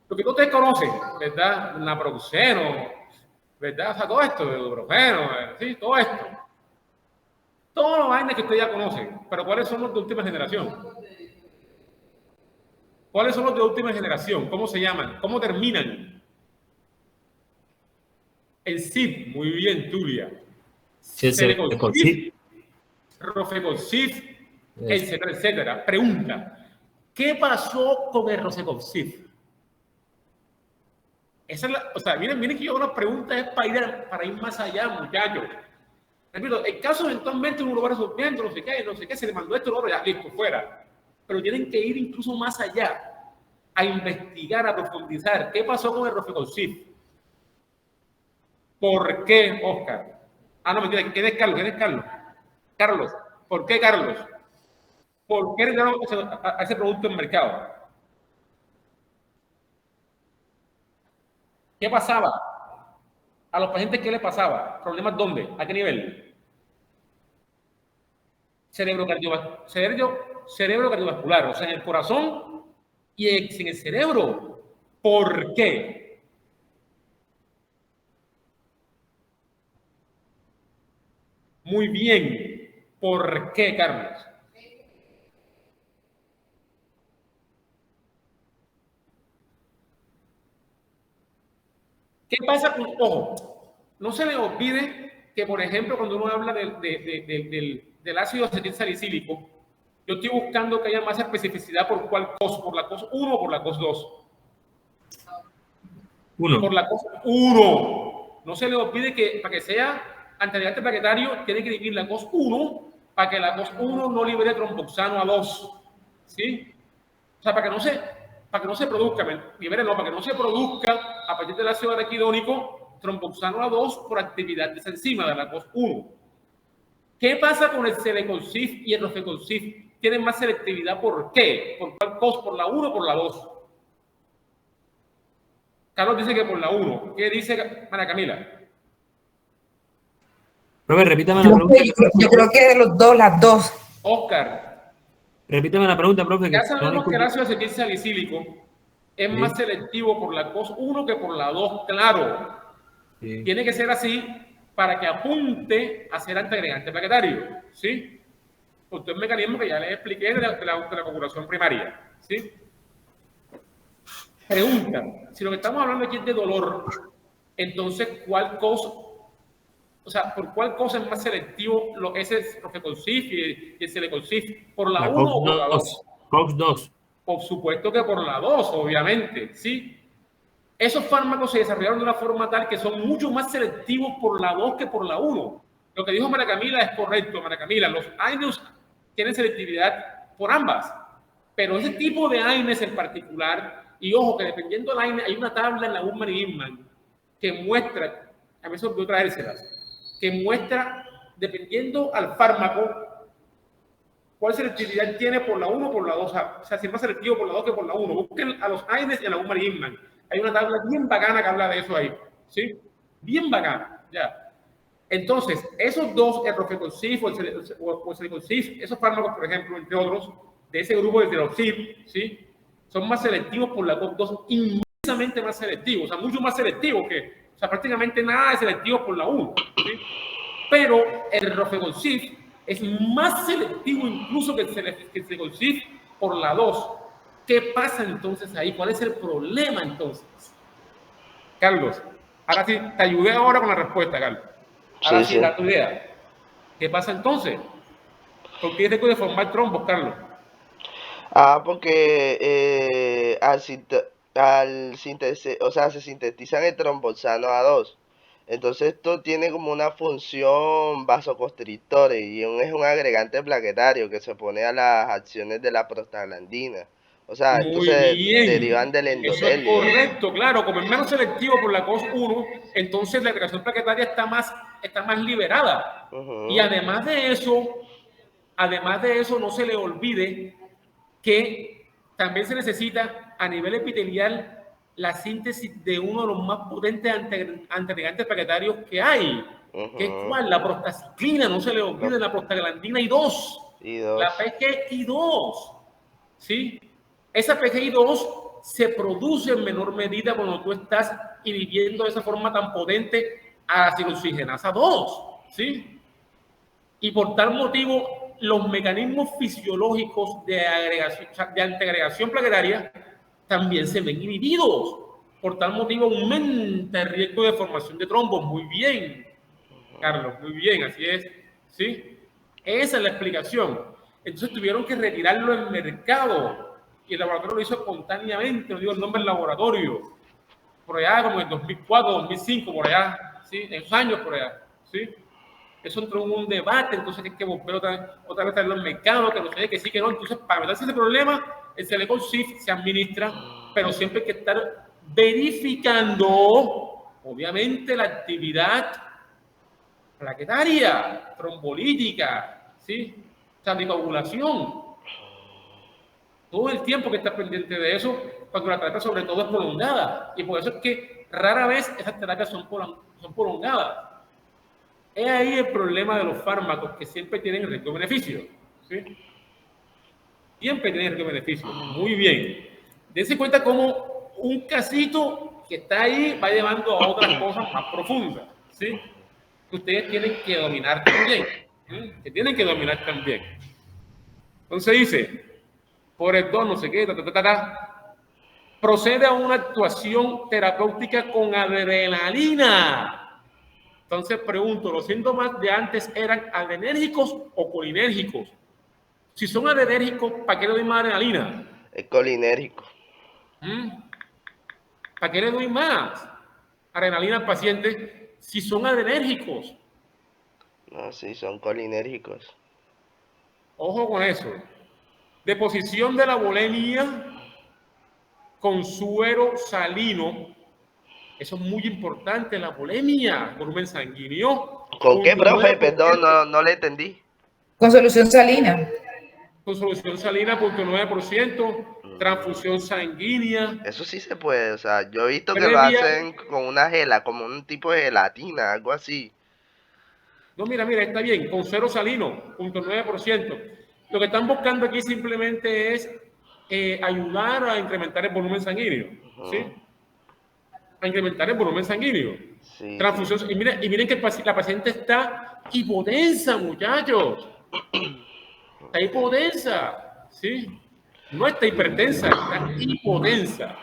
lo que ustedes conocen, ¿verdad? Naproxeno, ¿verdad? O sea, todo esto, ibuprofeno, sí, todo esto. Todos los AINES que ustedes ya conocen, pero ¿cuáles son los de última generación? ¿Cuáles son los de última generación? ¿Cómo se llaman? ¿Cómo terminan? El CID, muy bien, Tulia. Celecoxib, Rofecoxib, etcétera, etcétera. Pregunta, ¿qué pasó con el Rofecoxib? Esa es o sea, miren que yo una pregunta es para ir más allá, muchachos. Repito, el caso eventualmente uno lo va resolviendo, no sé qué, se le mandó esto, lo otro, ya, listo, fuera. Pero tienen que ir incluso más allá, a investigar, a profundizar. ¿Qué pasó con el Rofecoxib? ¿Por qué, Oscar? Ah, no, mentira, ¿quién es Carlos? ¿Quién es Carlos? Carlos, ¿por qué Carlos? ¿Por qué retiraron a ese producto en el mercado? ¿Qué pasaba? ¿A los pacientes qué les pasaba? ¿Problemas dónde? ¿A qué nivel? Cerebro cardiovascular, o sea, en el corazón y en el cerebro. ¿Por qué? Muy bien. ¿Por qué, Carlos? ¿Qué pasa con ojo? No se le olvide que, por ejemplo, cuando uno habla del ácido acetilsalicílico, yo estoy buscando que haya más especificidad por cuál COS, por la COS 1 o por la COS 2. 1. Por la COS 1. No se le olvide que para que sea antiagregante plaquetario, tiene que dividir la COS 1 para que la COS 1 no libere tromboxano a 2. ¿Sí? O sea, para que no se produzca, para que no se produzca a partir del ácido araquidónico tromboxano a 2 por actividad de esa enzima de la COS 1. ¿Qué pasa con el Celecoxib y el Rofecoxib? Tienen más selectividad, ¿por qué? ¿Por cuál COS? ¿Por la 1 o por la 2? Carlos dice que por la 1. ¿Qué dice María Camila? Profe, repítame la pregunta. Yo creo que de los dos, las dos. Oscar. Repítame la pregunta, profe. Ya sabemos que el ácido acetilsalicílico es más selectivo por la COS 1 que por la 2, claro. Sí. Tiene que ser así para que apunte a ser antiagregante plaquetario, ¿sí? por todo el mecanismo que ya les expliqué de la coagulación primaria, ¿sí? Pregunta, si lo que estamos hablando aquí es de dolor, entonces, ¿por cuál cosa es más selectivo ese rofecoxib y el celecoxib? ¿Por la 1 o por la 2? COX-2. Por supuesto que por la 2, obviamente, ¿sí? Esos fármacos se desarrollaron de una forma tal que son mucho más selectivos por la 2 que por la 1. Lo que dijo María Camila es correcto, María Camila. Los AINES tienen selectividad por ambas, pero ese tipo de AINES en particular, y ojo que dependiendo del AINES, hay una tabla en la Burman y Inman que muestra, a mí se me olvidó traérselas, que muestra, dependiendo al fármaco, cuál selectividad tiene por la 1 o por la 2. O sea, si es más selectivo por la 2 que por la 1. Busquen a los AINES en la Burman y Inman. Hay una tabla bien bacana que habla de eso ahí, ¿sí? Bien bacana, ya. Entonces, esos dos, el rofecoxib o el celecoxib, esos fármacos, por ejemplo, entre otros, de ese grupo del tiroxib, ¿sí? Son más selectivos por la COX-2, inmensamente más selectivos, o sea, mucho más selectivos o sea, prácticamente nada de selectivo por la 1, ¿sí? Pero el rofecoxib es más selectivo incluso que el celecoxib por la 2. ¿Qué pasa entonces ahí? ¿Cuál es el problema entonces? Carlos, ahora sí, te ayudé ahora con la respuesta, Carlos. Ahora sí, da tu idea. ¿Qué pasa entonces? ¿Por qué tengo de formar trombos, Carlos? Porque se sintetizan el tromboxano A2. Entonces esto tiene como una función vasoconstrictor y es un agregante plaquetario que se opone a las acciones de la prostaglandina. O sea, estos Muy se bien. derivan del Eso es endotelio. correcto, claro. Como es menos selectivo por la COX-1, entonces la agregación plaquetaria está más liberada. Y además de eso, no se le olvide que también se necesita a nivel epitelial la síntesis de uno de los más potentes antiagregantes plaquetarios que hay, que es ¿cuál? La prostaciclina, no se le olvide, la prostaglandina I2, la PGI2, ¿sí? Esa PGI2 se produce en menor medida cuando tú estás inhibiendo de esa forma tan potente a la ciloxigenasa 2, ¿sí? Y por tal motivo, los mecanismos fisiológicos de antiagregación plaquetaria también se ven inhibidos. Por tal motivo, aumenta el riesgo de formación de trombos. Muy bien, Carlos, muy bien, así es. ¿Sí? Esa es la explicación. Entonces tuvieron que retirarlo del mercado y el laboratorio lo hizo espontáneamente, no digo el nombre del laboratorio, por allá como en 2004, 2005, por allá, ¿sí? En esos años por allá, ¿sí? Eso entró en un debate, entonces hay que volver otra vez a traerlo al mercado, que no sé, que sí, que no. Entonces, para meterse ese problema, el celecoxib se administra, pero siempre hay que estar verificando, obviamente, la actividad plaquetaria, trombolítica, ¿sí? Anticoagulación. Todo el tiempo que estás pendiente de eso, cuando la terapia sobre todo es prolongada. Y por eso es que rara vez esas terapias son prolongadas. Es ahí el problema de los fármacos, que siempre tienen riesgo-beneficio, ¿sí? Siempre tienen riesgo-beneficio. Muy bien. Dense cuenta cómo un casito que está ahí va llevando a otras cosas más profundas, ¿sí? Que ustedes tienen que dominar también, ¿sí? Que tienen que dominar también. Entonces dice, por el don, no sé qué, procede a una actuación terapéutica con adrenalina. Entonces pregunto, ¿los síntomas de antes eran adrenérgicos o colinérgicos? Si son adrenérgicos, ¿para qué le doy más adrenalina? Es colinérgico. ¿Para qué le doy más adrenalina al paciente si son adrenérgicos? No, sí, son colinérgicos. Ojo con eso. Deposición de la bulimia con suero salino. Eso es muy importante, la bulimia, volumen sanguíneo. ¿Con qué, profe? Perdón, no le entendí. Con solución salina. Con solución salina, 0.9%, transfusión sanguínea. Eso sí se puede, o sea, yo he visto que lo hacen con una como un tipo de gelatina, algo así. No, mira, está bien, con suero salino, 0.9%. Lo que están buscando aquí simplemente es ayudar a incrementar el volumen sanguíneo, ¿sí? A incrementar el volumen sanguíneo. Sí, transfusión. Sí. Y miren que la paciente está hipotensa, muchachos. Está hipotensa, ¿sí? No está hipertensa, está hipotensa.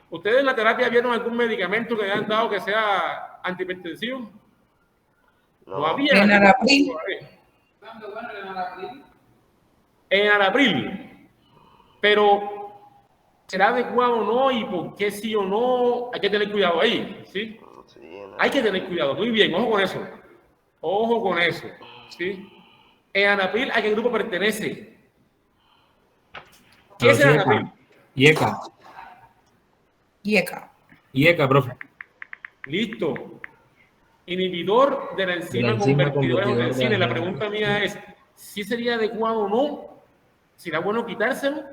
¿Ustedes en la terapia vieron algún medicamento que le han dado que sea antihipertensivo? No había. Enalapril. ¿Cuándo? Bueno, el enalapril. Enalapril. Pero, ¿será adecuado o no? ¿Y por qué sí o no? Hay que tener cuidado ahí, ¿sí? Sí, no. Hay que tener cuidado. Muy bien, ojo con eso. Ojo con eso, ¿sí? Enalapril, ¿a qué grupo pertenece? ¿Qué es enalapril? IECA. IECA. Profe. Listo. Inhibidor de la enzima convertidora de angiotensina. La pregunta mía es, ¿si sería adecuado o no? ¿Será bueno quitárselo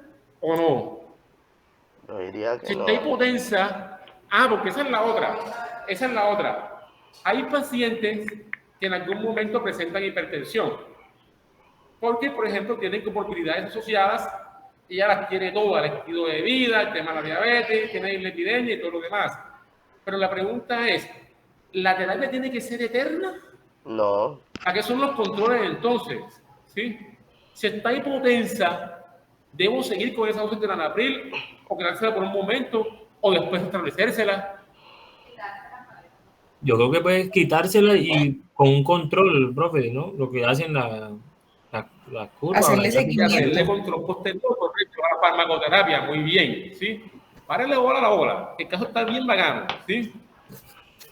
o no? Yo diría que Si no. está hipotensa, porque esa es la otra. Esa es la otra. Hay pacientes que en algún momento presentan hipertensión. Porque, por ejemplo, tienen comorbilidades asociadas y ya las tiene todas, el estilo de vida, el tema de la diabetes, tiene dislipidemia y todo lo demás. Pero la pregunta es, ¿la terapia tiene que ser eterna? No. ¿A qué son los controles entonces? ¿Sí? Si está hipotensa, ¿debo seguir con esa dosis de enalapril o quedársela por un momento o después establecérsela? Yo creo que puedes quitársela y con un control, profe, ¿no? Lo que hacen las curvas. Hacerle Y seguimiento. hacerle control posterior, correcto, a la farmacoterapia, muy bien, ¿sí? Párale bola a la bola, el caso está bien bacano, ¿sí?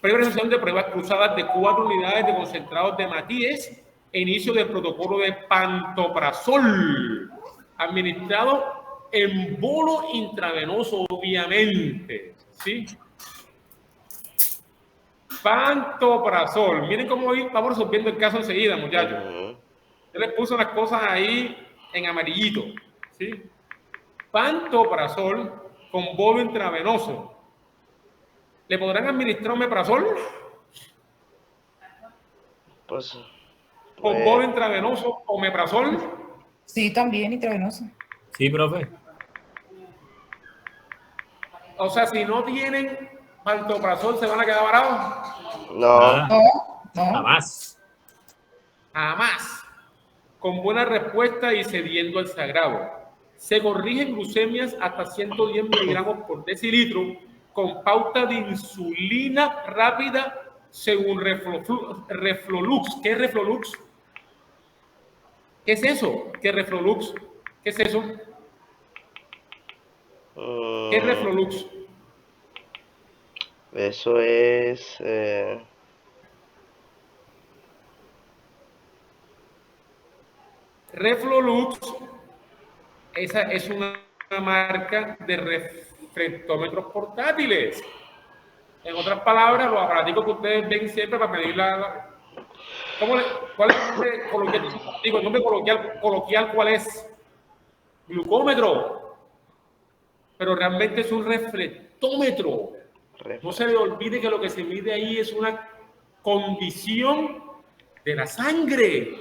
Previa de pruebas cruzadas de 4 unidades de concentrados de Matíes e inicio del protocolo de pantoprazol, administrado en bolo intravenoso, obviamente, ¿sí? Pantoprazol. Miren cómo vamos resolviendo el caso enseguida, muchachos. Yo les puse unas cosas ahí en amarillito, ¿sí? Pantoprazol con bolo intravenoso. ¿Le podrán administrar omeprazol? Pues. ¿Con bolo intravenoso omeprazol? Sí, también intravenoso. Sí, profe. O sea, si no tienen pantoprazol, ¿se van a quedar varados? No. No. Jamás. Jamás. Con buena respuesta y cediendo al sagrado. Se corrigen glucemias hasta 110 miligramos por decilitro con pauta de insulina rápida según Reflolux. ¿Qué es Reflolux? ¿Qué es eso? ¿Qué es Reflolux? ¿Qué es eso? ¿Qué es Reflolux? Eso es. Reflolux, esa es una marca de reflectómetros portátiles. En otras palabras, los aparatos que ustedes ven siempre para medir ¿cuál es el nombre coloquial? Digo, el nombre coloquial, ¿cuál es? Glucómetro. Pero realmente es un reflectómetro. No se le olvide que lo que se mide ahí es una condición de la sangre.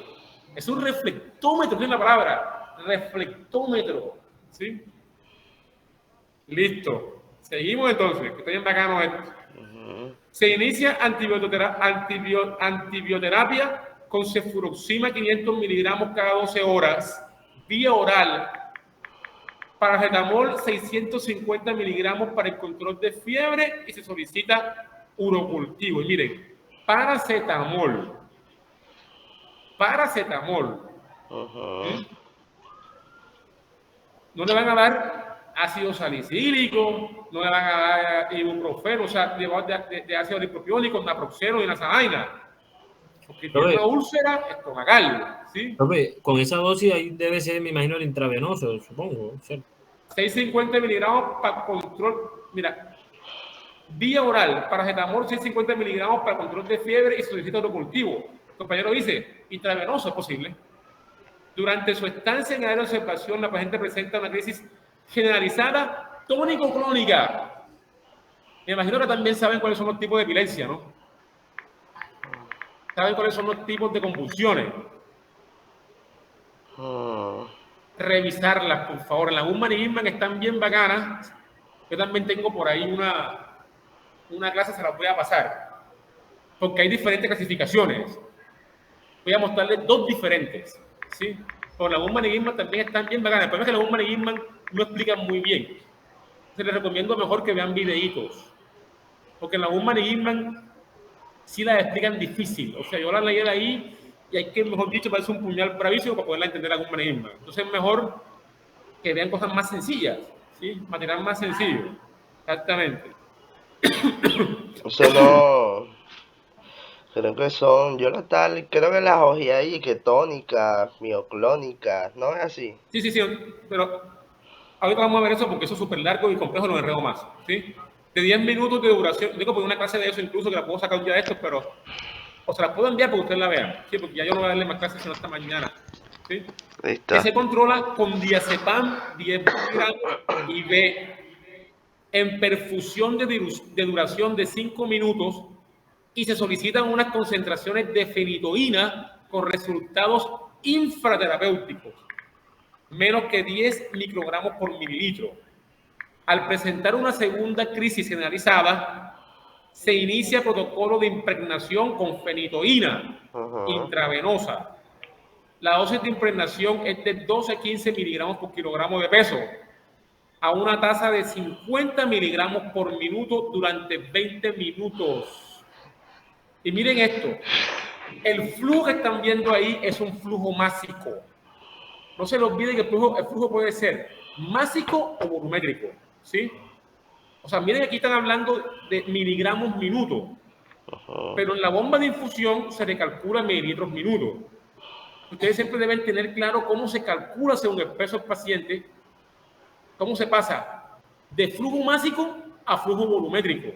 Es un reflectómetro, ¿sí es la palabra? Reflectómetro, ¿sí? Listo. Seguimos entonces, que está bien bacano esto. Se inicia antibioterapia con cefuroxima 500 miligramos cada 12 horas, vía oral. Paracetamol 650 miligramos para el control de fiebre y se solicita urocultivo. Y miren, paracetamol. No le van a dar ácido salicílico, no le van a dar ibuprofeno, o sea, de ácido lipopiónico, naproxeno y esa vaina. Porque tiene una úlcera estomacal, ¿sí? Con esa dosis ahí debe ser, me imagino, el intravenoso, supongo, ¿cierto? 650 miligramos para control, mira, vía oral, paracetamol 650 miligramos para control de fiebre y solicita urocultivo. El compañero dice, intravenoso es posible. Durante su estancia en área de observación, la paciente presenta una crisis generalizada tónico-clónica. Me imagino que también saben cuáles son los tipos de epilepsia, ¿no? Saben cuáles son los tipos de convulsiones. Revisarlas, por favor. En la Human que están bien bacanas. Yo también tengo por ahí una clase, se las voy a pasar. Porque hay diferentes clasificaciones. Voy a mostrarles 2 diferentes, ¿sí? Pero la bomba Enigma también están bien bacanas. El problema es que la bomba Enigma no explican muy bien. Se les recomiendo mejor que vean videitos. Porque en la bomba Enigma sí la explican difícil. O sea, yo la leí de ahí y hay que, mejor dicho, parece un puñal bravísimo para poderla entender la bomba Enigma. Entonces es mejor que vean cosas más sencillas, ¿sí? Material más sencillo. Exactamente. Eso no. Creo que son, yo no tal, creo que las hojas ahí que tónicas, mioclónicas, ¿no es así? Sí, pero ahorita vamos a ver eso porque eso es súper largo y complejo, lo enredo más, ¿sí? De 10 minutos de duración, digo, por una clase de eso incluso que la puedo sacar un día de estos, pero, o se la puedo enviar para que ustedes la vean, ¿sí? Porque ya yo no voy a darle más clases sino hasta mañana, ¿sí? Listo. Que se controla con diazepam 10 miligramos y B en perfusión de duración de 5 minutos y se solicitan unas concentraciones de fenitoína con resultados infraterapéuticos, menos que 10 microgramos por mililitro. Al presentar una segunda crisis generalizada, se inicia protocolo de impregnación con fenitoína intravenosa. La dosis de impregnación es de 12 a 15 miligramos por kilogramo de peso, a una tasa de 50 miligramos por minuto durante 20 minutos. Y miren esto, el flujo que están viendo ahí es un flujo másico. No se les olvide que el flujo puede ser másico o volumétrico, ¿sí? O sea, miren, aquí están hablando de miligramos minuto, pero en la bomba de infusión se le calcula mililitros minuto. Ustedes siempre deben tener claro cómo se calcula según el peso del paciente, cómo se pasa de flujo másico a flujo volumétrico,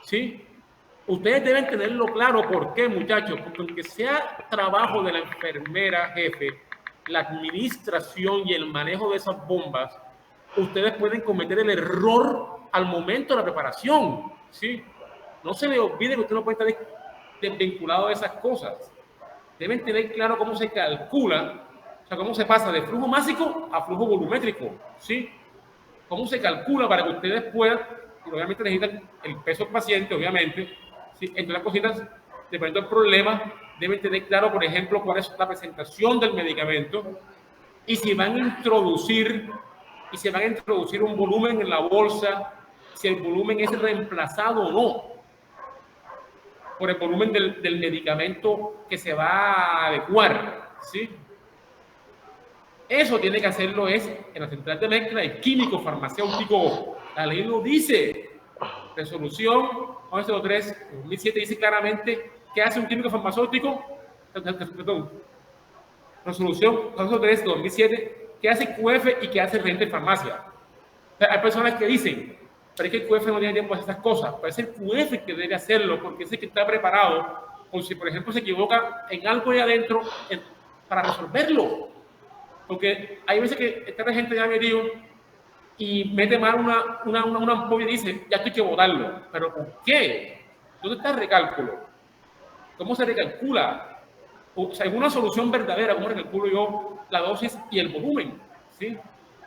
¿sí? Ustedes deben tenerlo claro. ¿Por qué, muchachos? Porque aunque sea trabajo de la enfermera jefe, la administración y el manejo de esas bombas, ustedes pueden cometer el error al momento de la preparación, ¿sí? No se les olvide que usted no puede estar desvinculado de esas cosas. Deben tener claro cómo se calcula, o sea, cómo se pasa de flujo másico a flujo volumétrico, ¿sí? Cómo se calcula para que ustedes puedan, y obviamente necesitan el peso del paciente, obviamente, ¿sí? Entre las cositas, dependiendo del problema, deben tener claro, por ejemplo, cuál es la presentación del medicamento y si van a introducir un volumen en la bolsa, si el volumen es reemplazado o no por el volumen del medicamento que se va a adecuar, ¿sí? Eso tiene que hacerlo en la central de mezcla el químico farmacéutico. La ley lo dice. Resolución 1103/2007 dice claramente qué hace un químico farmacéutico. Perdón. Resolución 1103/2007 qué hace QF y qué hace el gerente de farmacia. O sea, hay personas que dicen, pero es que el QF no tiene tiempo de hacer estas cosas. Pero es el QF que debe hacerlo porque es el que está preparado. O si, por ejemplo, se equivoca en algo ahí adentro para resolverlo. Porque hay veces que está la gente ya metido y mete mal una ampolla y dice, ya esto hay que botarlo. ¿Pero por qué? ¿Dónde está el recálculo? ¿Cómo se recalcula? O sea, hay una solución verdadera, ¿cómo recalculo yo la dosis y el volumen? ¿Sí?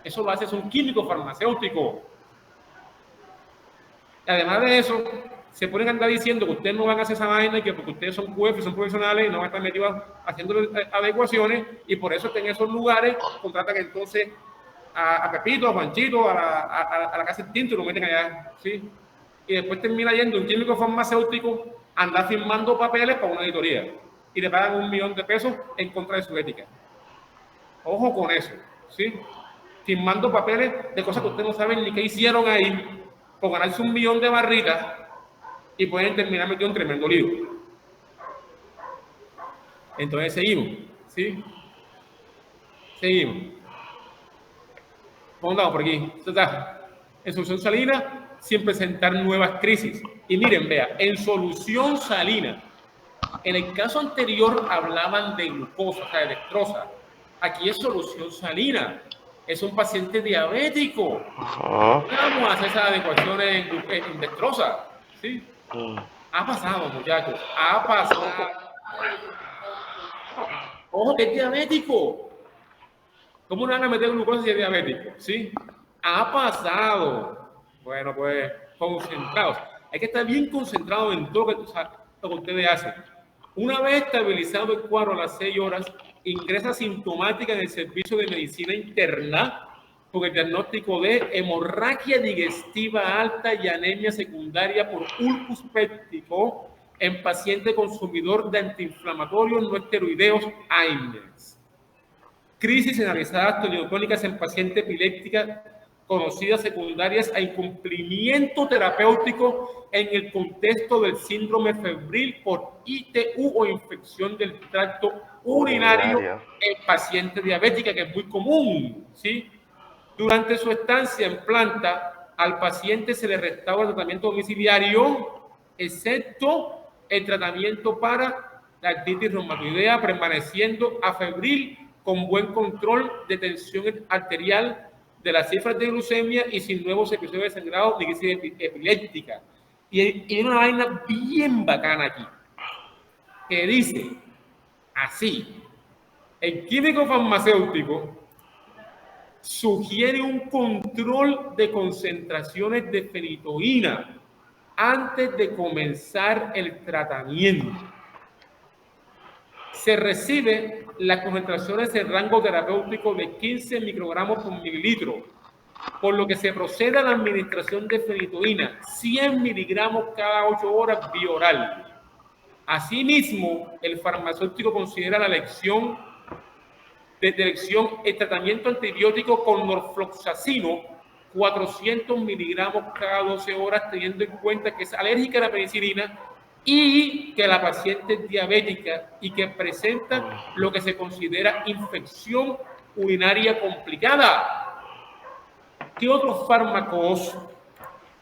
Eso lo hace un químico farmacéutico. Y además de eso, se ponen a andar diciendo que ustedes no van a hacer esa vaina y que porque ustedes son QF, son profesionales y no van a estar metidos haciendo adecuaciones y por eso en esos lugares contratan entonces a Pepito, a Juanchito, a la casa del tinto y lo meten allá, ¿sí? Y después termina yendo un químico farmacéutico a andar firmando papeles para una auditoría y le pagan $1 millón en contra de su ética. Ojo con eso, ¿sí? Firmando papeles de cosas que ustedes no saben ni qué hicieron ahí por ganarse $1 millón de barritas y pueden terminar metido en tremendo lío. Entonces seguimos, ¿sí? Seguimos. ¿Cómo andamos por aquí? Está en solución salina, sin presentar nuevas crisis. Y miren, vea, en solución salina, en el caso anterior hablaban de glucosa, o sea, de dextrosa. Aquí es solución salina. Es un paciente diabético. Vamos a hacer esas adecuaciones en dextrosa, ¿sí? Ha pasado, muchachos, ha pasado. Ojo que es diabético. ¿Cómo le van a meter glucosa si es diabético? ¿Sí? Ha pasado. Bueno, pues, concentrados. Hay que estar bien concentrados en todo lo que ustedes hacen. Una vez estabilizado el cuadro a las 6 horas, ingresa sintomática en el servicio de medicina interna con el diagnóstico de hemorragia digestiva alta y anemia secundaria por ulcus péptico en paciente consumidor de antiinflamatorios no esteroideos AINES. Crisis generalizadas toniclónicas en paciente epiléptica conocidas secundarias a incumplimiento terapéutico en el contexto del síndrome febril por ITU o infección del tracto urinario en paciente diabética, que es muy común, ¿sí? Durante su estancia en planta, al paciente se le restaura el tratamiento domiciliario, excepto el tratamiento para la artritis reumatoidea, permaneciendo afebril con buen control de tensión arterial, de las cifras de glucemia y sin nuevos episodios de sangrado ni crisis epiléptica. Y hay una vaina bien bacana aquí, que dice así: el químico farmacéutico sugiere un control de concentraciones de fenitoína antes de comenzar el tratamiento. Se recibe las concentraciones en rango terapéutico de 15 microgramos por mililitro, por lo que se procede a la administración de fenitoína, 100 miligramos cada 8 horas vía oral. Asimismo, el farmacéutico considera la elección el tratamiento antibiótico con norfloxacino, 400 miligramos cada 12 horas, teniendo en cuenta que es alérgica a la penicilina y que la paciente es diabética y que presenta lo que se considera infección urinaria complicada. ¿Qué otros fármacos,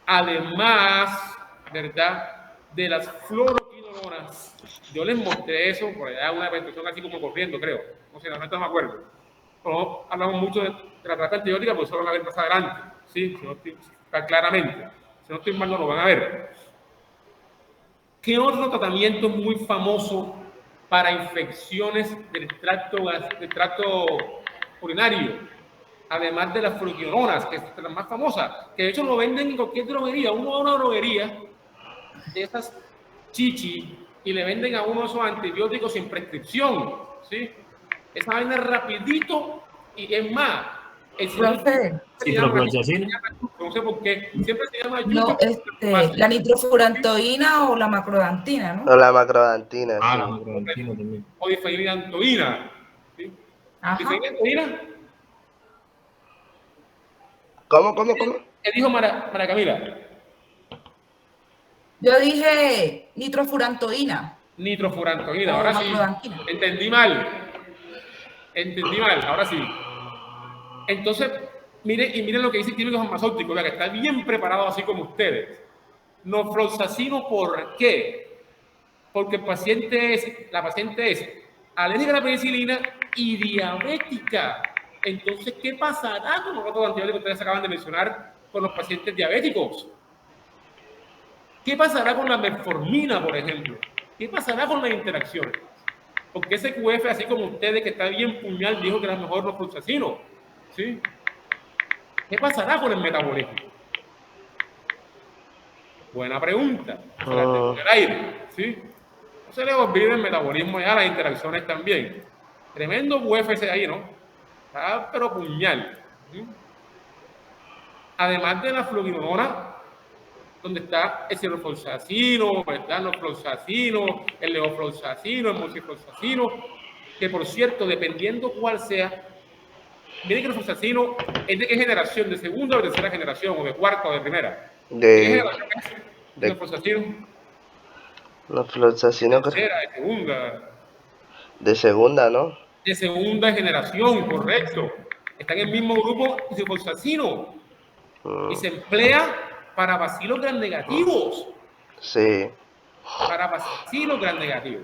además, verdad, de las fluoroquinolonas? Yo les mostré eso por allá, una presentación así como corriendo, creo. No sé, no me acuerdo. Pero hablamos mucho de la terapia antibiótica, pues eso lo van a ver más adelante. ¿Sí? Si no estoy, claramente. Si no estoy mal, no lo van a ver. ¿Qué otro tratamiento es muy famoso para infecciones del tracto urinario? Además de las fluoroquinolonas, que es la más famosa, que de hecho lo venden en cualquier droguería. Uno va a una droguería de esas chichi y le venden a uno esos antibióticos sin prescripción, ¿sí? Esa vaina es rapidito y es más. Ciprofloxacino. No sé por qué. Siempre se llama no, la nitrofurantoína o la macrodantina, ¿no? O la macrodantina. Ah, Sí. la macrodantina también. O difenidantoína. ¿Sí? ¿Difenidantoína? ¿Cómo? ¿Qué dijo Mara Camila? Yo dije nitrofurantoína. Nitrofurantoína, ahora sí. Entendí mal, ahora sí. Entonces, miren lo que dice el químico farmacéutico, que está bien preparado así como ustedes. Norfloxacino, ¿por qué? Porque la paciente es alérgica a la penicilina y diabética. Entonces, ¿qué pasará con los otros antibióticos que ustedes acaban de mencionar con los pacientes diabéticos? ¿Qué pasará con la metformina, por ejemplo? ¿Qué pasará con las interacciones? Porque ese QF, así como ustedes, que está bien puñal, dijo que era mejor norfloxacino, ¿sí? ¿Qué pasará con el metabolismo? Buena pregunta. Se la tengo en el aire, ¿sí? No se le olvide el metabolismo ya, las interacciones también. Tremendo UFC ahí, ¿no? Está pero puñal. ¿Sí? Además de la fluoroquinolona, donde está el ciprofloxacino, ¿verdad? El norfloxacino, el levofloxacino, el moxifloxacino, que por cierto, dependiendo cuál sea, miren que el norfloxacino es de qué generación, de segunda o de tercera generación, o de cuarta o de primera. ¿De qué generación es el norfloxacino? Norfloxacino. Tercera, de segunda. De segunda, ¿no? De segunda generación, correcto. Está en el mismo grupo que ciprofloxacino. Y se emplea para bacilos gram negativos. Sí. Para bacilos gram negativos.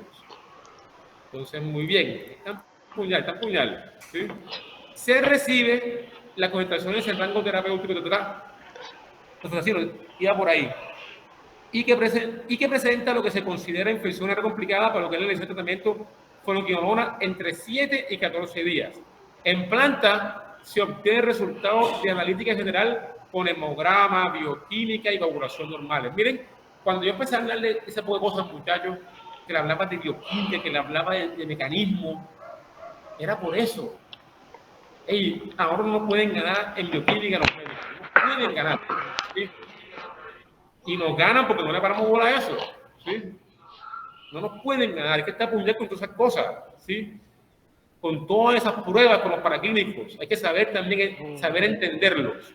Entonces, muy bien. Está puñal. ¿Sí? Se recibe las concentraciones en rango terapéutico total. Entonces, iba por ahí. Y que presenta lo que se considera infección urinária complicada, para lo que es la elección de tratamiento fluoroquinolona entre 7 y 14 días. En planta se obtiene resultados de analítica general con hemograma, bioquímica y coagulación normales. Miren, cuando yo empecé a hablarle de ese tipo de cosas, muchachos, que le hablaba de bioquímica, que le hablaba de mecanismo, Era por eso. Ey, ahora no pueden ganar en bioquímica los médicos. No pueden ganar. ¿Sí? Y nos ganan porque no le paramos bola a eso. ¿Sí? No nos pueden ganar. Hay que estar puñal con todas esas cosas. ¿Sí? Con todas esas pruebas, con los paraclínicos. Hay que saber también, saber entenderlos.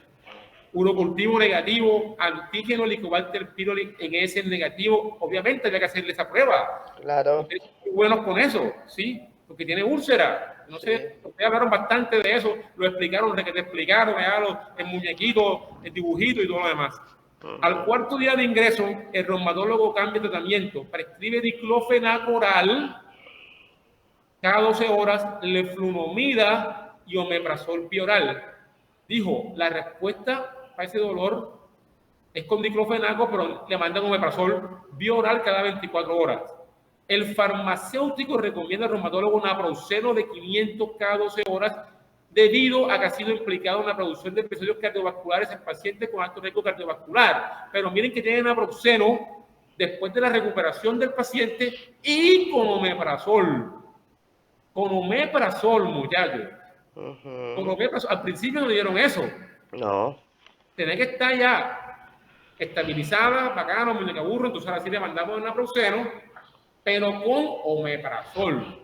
Urocultivo negativo, antígeno Helicobacter pylori en ese negativo. Obviamente había que hacerle esa prueba. Claro. Ustedes son muy buenos con eso. ¿Sí? Porque tiene úlcera. No sé, ustedes hablaron bastante de eso, lo explicaron, de que te explicaron, el muñequito, el dibujito y todo lo demás. Al cuarto día de ingreso, el reumatólogo cambia de tratamiento, prescribe diclofenac oral cada 12 horas, leflunomida y omeprazol bioral. Dijo, la respuesta para ese dolor es con diclofenaco, pero le mandan omeprazol bioral cada 24 horas. El farmacéutico recomienda al reumatólogo naproxeno de 500 cada 12 horas debido a que ha sido implicado en la producción de episodios cardiovasculares en pacientes con alto riesgo cardiovascular. Pero miren que tienen naproxeno después de la recuperación del paciente y con omeprazol. Con omeprazol, muchachos. Con omeprazol. Al principio no dieron eso. No. Tiene que estar ya estabilizada, bacano, muñeca burro, entonces así le mandamos el naproxeno, pero con omeprazol.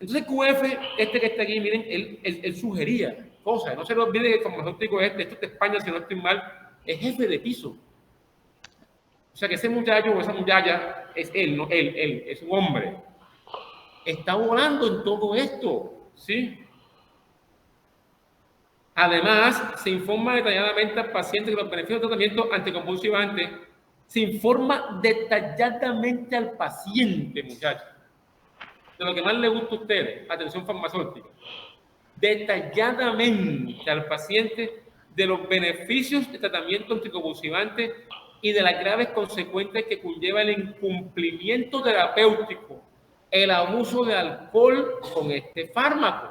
Entonces QF, este que está aquí, miren, él sugería cosas. No se lo olviden que el farmacéutico esto es de España, si no estoy mal, es jefe de piso. O sea que ese muchacho o esa muchacha es él, no él, es un hombre. Está volando en todo esto, ¿sí? Además, se informa detalladamente al paciente de los beneficios del tratamiento anticonvulsivante. Se informa detalladamente al paciente, muchachos, de lo que más le gusta a ustedes, atención farmacéutica, detalladamente al paciente de los beneficios del tratamiento anticonvulsivante y de las graves consecuencias que conlleva el incumplimiento terapéutico, el abuso de alcohol con este fármaco.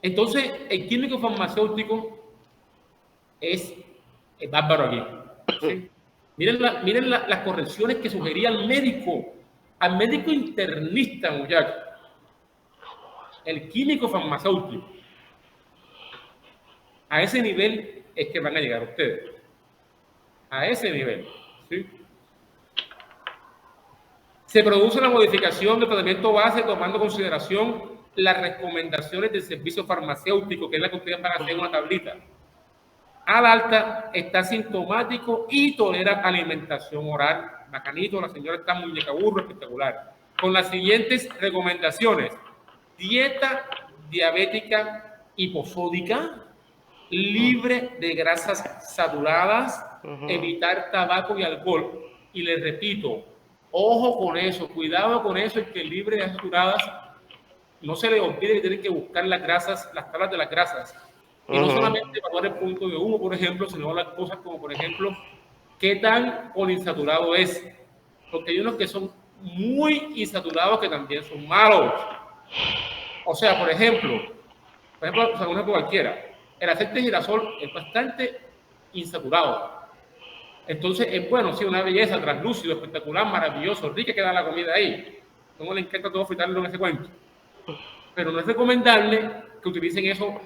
Entonces, el químico farmacéutico es bárbaro aquí. ¿Sí? Miren las correcciones que sugería al médico internista, muchachos. El químico farmacéutico. A ese nivel es que van a llegar ustedes. A ese nivel. ¿Sí? Se produce una modificación del tratamiento base tomando en consideración las recomendaciones del servicio farmacéutico, que es la que ustedes van a hacer en una tablita. Al alta está sintomático y tolera alimentación oral. Bacanito, la señora está muñeca burro, espectacular. Con las siguientes recomendaciones: dieta diabética hiposódica, libre de grasas saturadas, evitar tabaco y alcohol. Y les repito, ojo con eso, cuidado con eso, es que libre de grasas saturadas, no se les olvide que tienen que buscar las grasas, las tablas de las grasas. Y no solamente evaluar el punto de humo, por ejemplo, sino las cosas como, por ejemplo, qué tan poliinsaturado es. Porque hay unos que son muy insaturados que también son malos. O sea, por ejemplo, un ejemplo cualquiera, el aceite de girasol es bastante insaturado. Entonces, es bueno, sí, una belleza, translúcido, espectacular, maravilloso, rica queda la comida ahí. No le encanta todo fritarlo en ese cuento. Pero no es recomendable que utilicen eso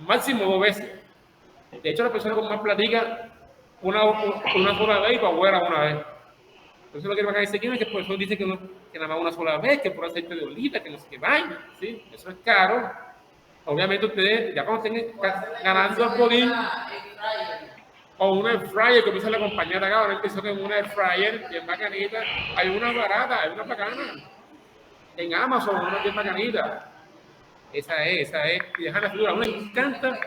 máximo 2 veces. De hecho, la persona con más platica una sola vez y para afuera una vez. Entonces lo que van a decir es que el profesor dice que nada más una sola vez, que por aceite de oliva, que no sé qué vaina, ¿sí? Eso es caro. Obviamente ustedes, ya cuando estén ganando el codín, o una air fryer, que me sale la compañera acá, ahora empezó con una air fryer, bien bacanita. Hay una barata, hay una bacana. En Amazon, una bien bacanita. Esa es. Y dejar la figura. A uno le encanta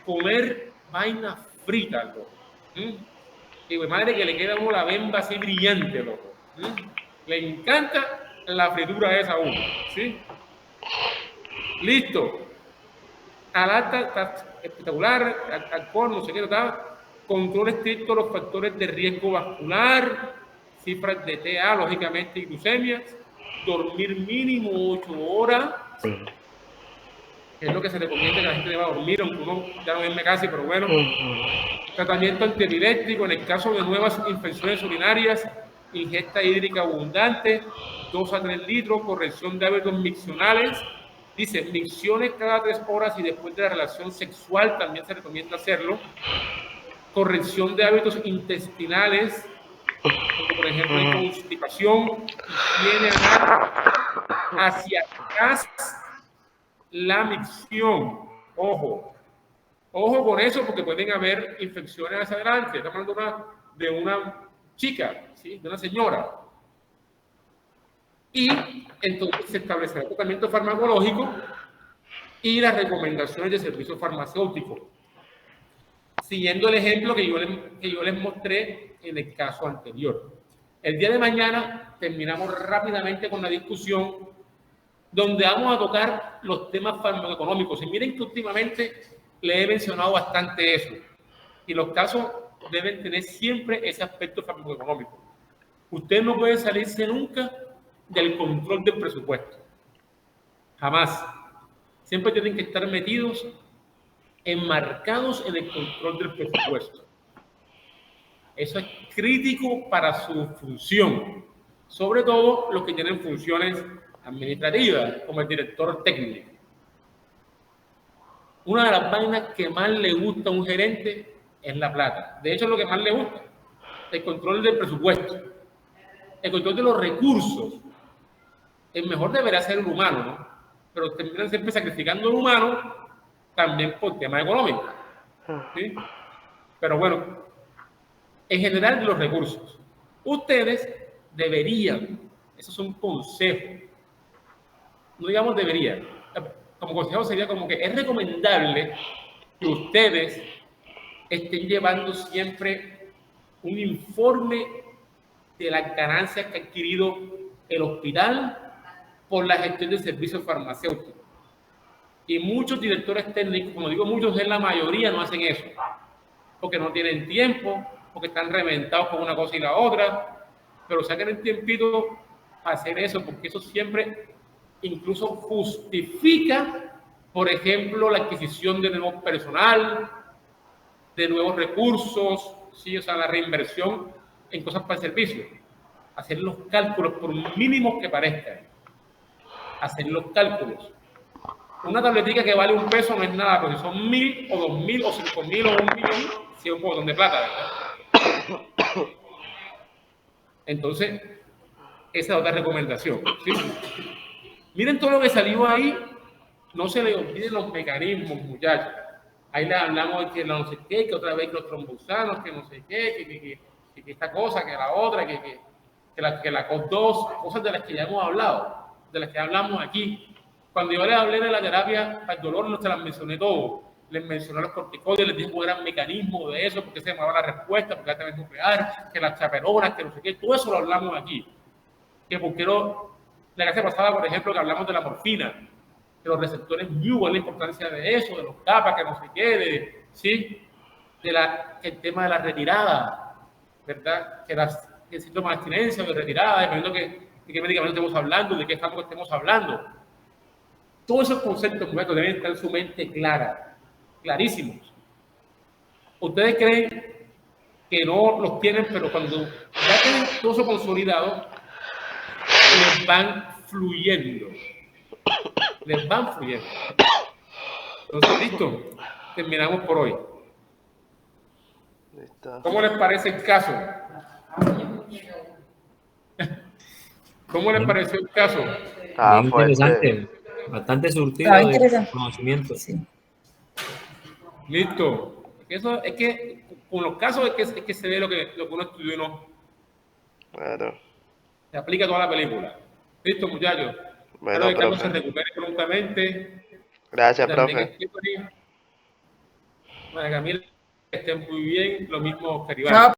comer vaina frita, loco. Y pues madre que le queda a uno la bemba así brillante, loco. Le encanta la fritura esa a uno, ¿sí? Listo. Al alta está espectacular, alcohol, no sé qué, control estricto de los factores de riesgo vascular, cifras de TA, lógicamente, y glucemias, dormir mínimo 8 horas, que es lo que se recomienda que la gente deba dormir, aunque uno ya no duerme casi, pero bueno. Tratamiento antiepiléptico en el caso de nuevas infecciones urinarias, ingesta hídrica abundante, 2 a 3 litros, corrección de hábitos miccionales. Dice, micciones cada 3 horas y después de la relación sexual también se recomienda hacerlo. Corrección de hábitos intestinales, como por ejemplo la constipación, higiene anal, hacia atrás la micción. Ojo con eso, porque pueden haber infecciones hacia adelante. Estamos hablando de una chica, ¿sí? De una señora. Y entonces se establece el tratamiento farmacológico y las recomendaciones de servicio farmacéutico, siguiendo el ejemplo que yo les mostré en el caso anterior. El día de mañana terminamos rápidamente con la discusión donde vamos a tocar los temas farmacoeconómicos. Y miren que últimamente le he mencionado bastante eso. Y los casos deben tener siempre ese aspecto farmacoeconómico. Usted no puede salirse nunca del control del presupuesto. Jamás. Siempre tienen que estar metidos, enmarcados en el control del presupuesto. Eso es crítico para su función. Sobre todo los que tienen funciones administrativas, como el director técnico. Una de las vainas que más le gusta a un gerente es la plata. De hecho, es lo que más le gusta. El control del presupuesto. El control de los recursos. El mejor debería ser el humano, ¿no? Pero terminan siempre sacrificando el humano también por temas económicos. ¿Sí? Pero bueno, en general los recursos. Ustedes deberían, esos son consejos, no digamos deberían, como consejo sería como que es recomendable que ustedes estén llevando siempre un informe de las ganancias que ha adquirido el hospital por la gestión de servicios farmacéuticos. Y muchos directores técnicos, como digo muchos, en la mayoría no hacen eso, porque no tienen tiempo, porque están reventados con una cosa y la otra, pero saquen el tiempito para hacer eso, porque eso siempre incluso justifica, por ejemplo, la adquisición de nuevo personal, de nuevos recursos, ¿sí? O sea, la reinversión en cosas para el servicio. Hacer los cálculos, por mínimos que parezcan. Hacer los cálculos. Una tabletita que vale $1 no es nada, porque son 1.000 o 2.000 o 5.000 o 1 millón, si es un botón de plata, ¿verdad? Entonces, esa es otra recomendación, ¿sí? Miren todo lo que salió ahí, no se les olviden los mecanismos, muchachos. Ahí les hablamos de que no sé qué, que otra vez los trombosanos, que no sé qué, que esta cosa, que la otra, que la COS2, cosas de las que ya hemos hablado, de las que hablamos aquí. Cuando yo les hablé de la terapia para el dolor, no se las mencioné todo. Les mencioné los corticoides, les dije cuál era el mecanismo de eso, porque se llamaba la respuesta, porque era también nuclear, que las chaperonas, que no sé qué, todo eso lo hablamos aquí. Que porque no, la clase pasada, por ejemplo, que hablamos de la morfina, de los receptores mu, la importancia de eso, de los capas, que no sé qué, ¿sí? El tema de la retirada, ¿verdad? Que el síntoma de abstinencia o de retirada, dependiendo de qué medicamento estemos hablando, de qué fármaco estemos hablando. Todos esos conceptos deben estar en su mente clarísimos. ¿Ustedes creen que no los tienen, pero cuando ya tienen todo eso consolidado, les van fluyendo? Les van fluyendo. Entonces, listo. Terminamos por hoy. Listo. ¿Cómo les parece el caso? ¿Cómo les pareció el caso? Ah, Muy fuerte. interesante, bastante surtido Estaba de interesante. conocimiento. Sí. Listo. Eso es que con los casos es que se ve lo que uno estudió y no Claro. se aplica a toda la película. Listo, muchachos. Bueno, Espero que Carlos se profe. recupere prontamente. Gracias, Y también profe. Stephanie. Para Camila, que estén muy bien. Lo mismo, Oscar Iván. Chao.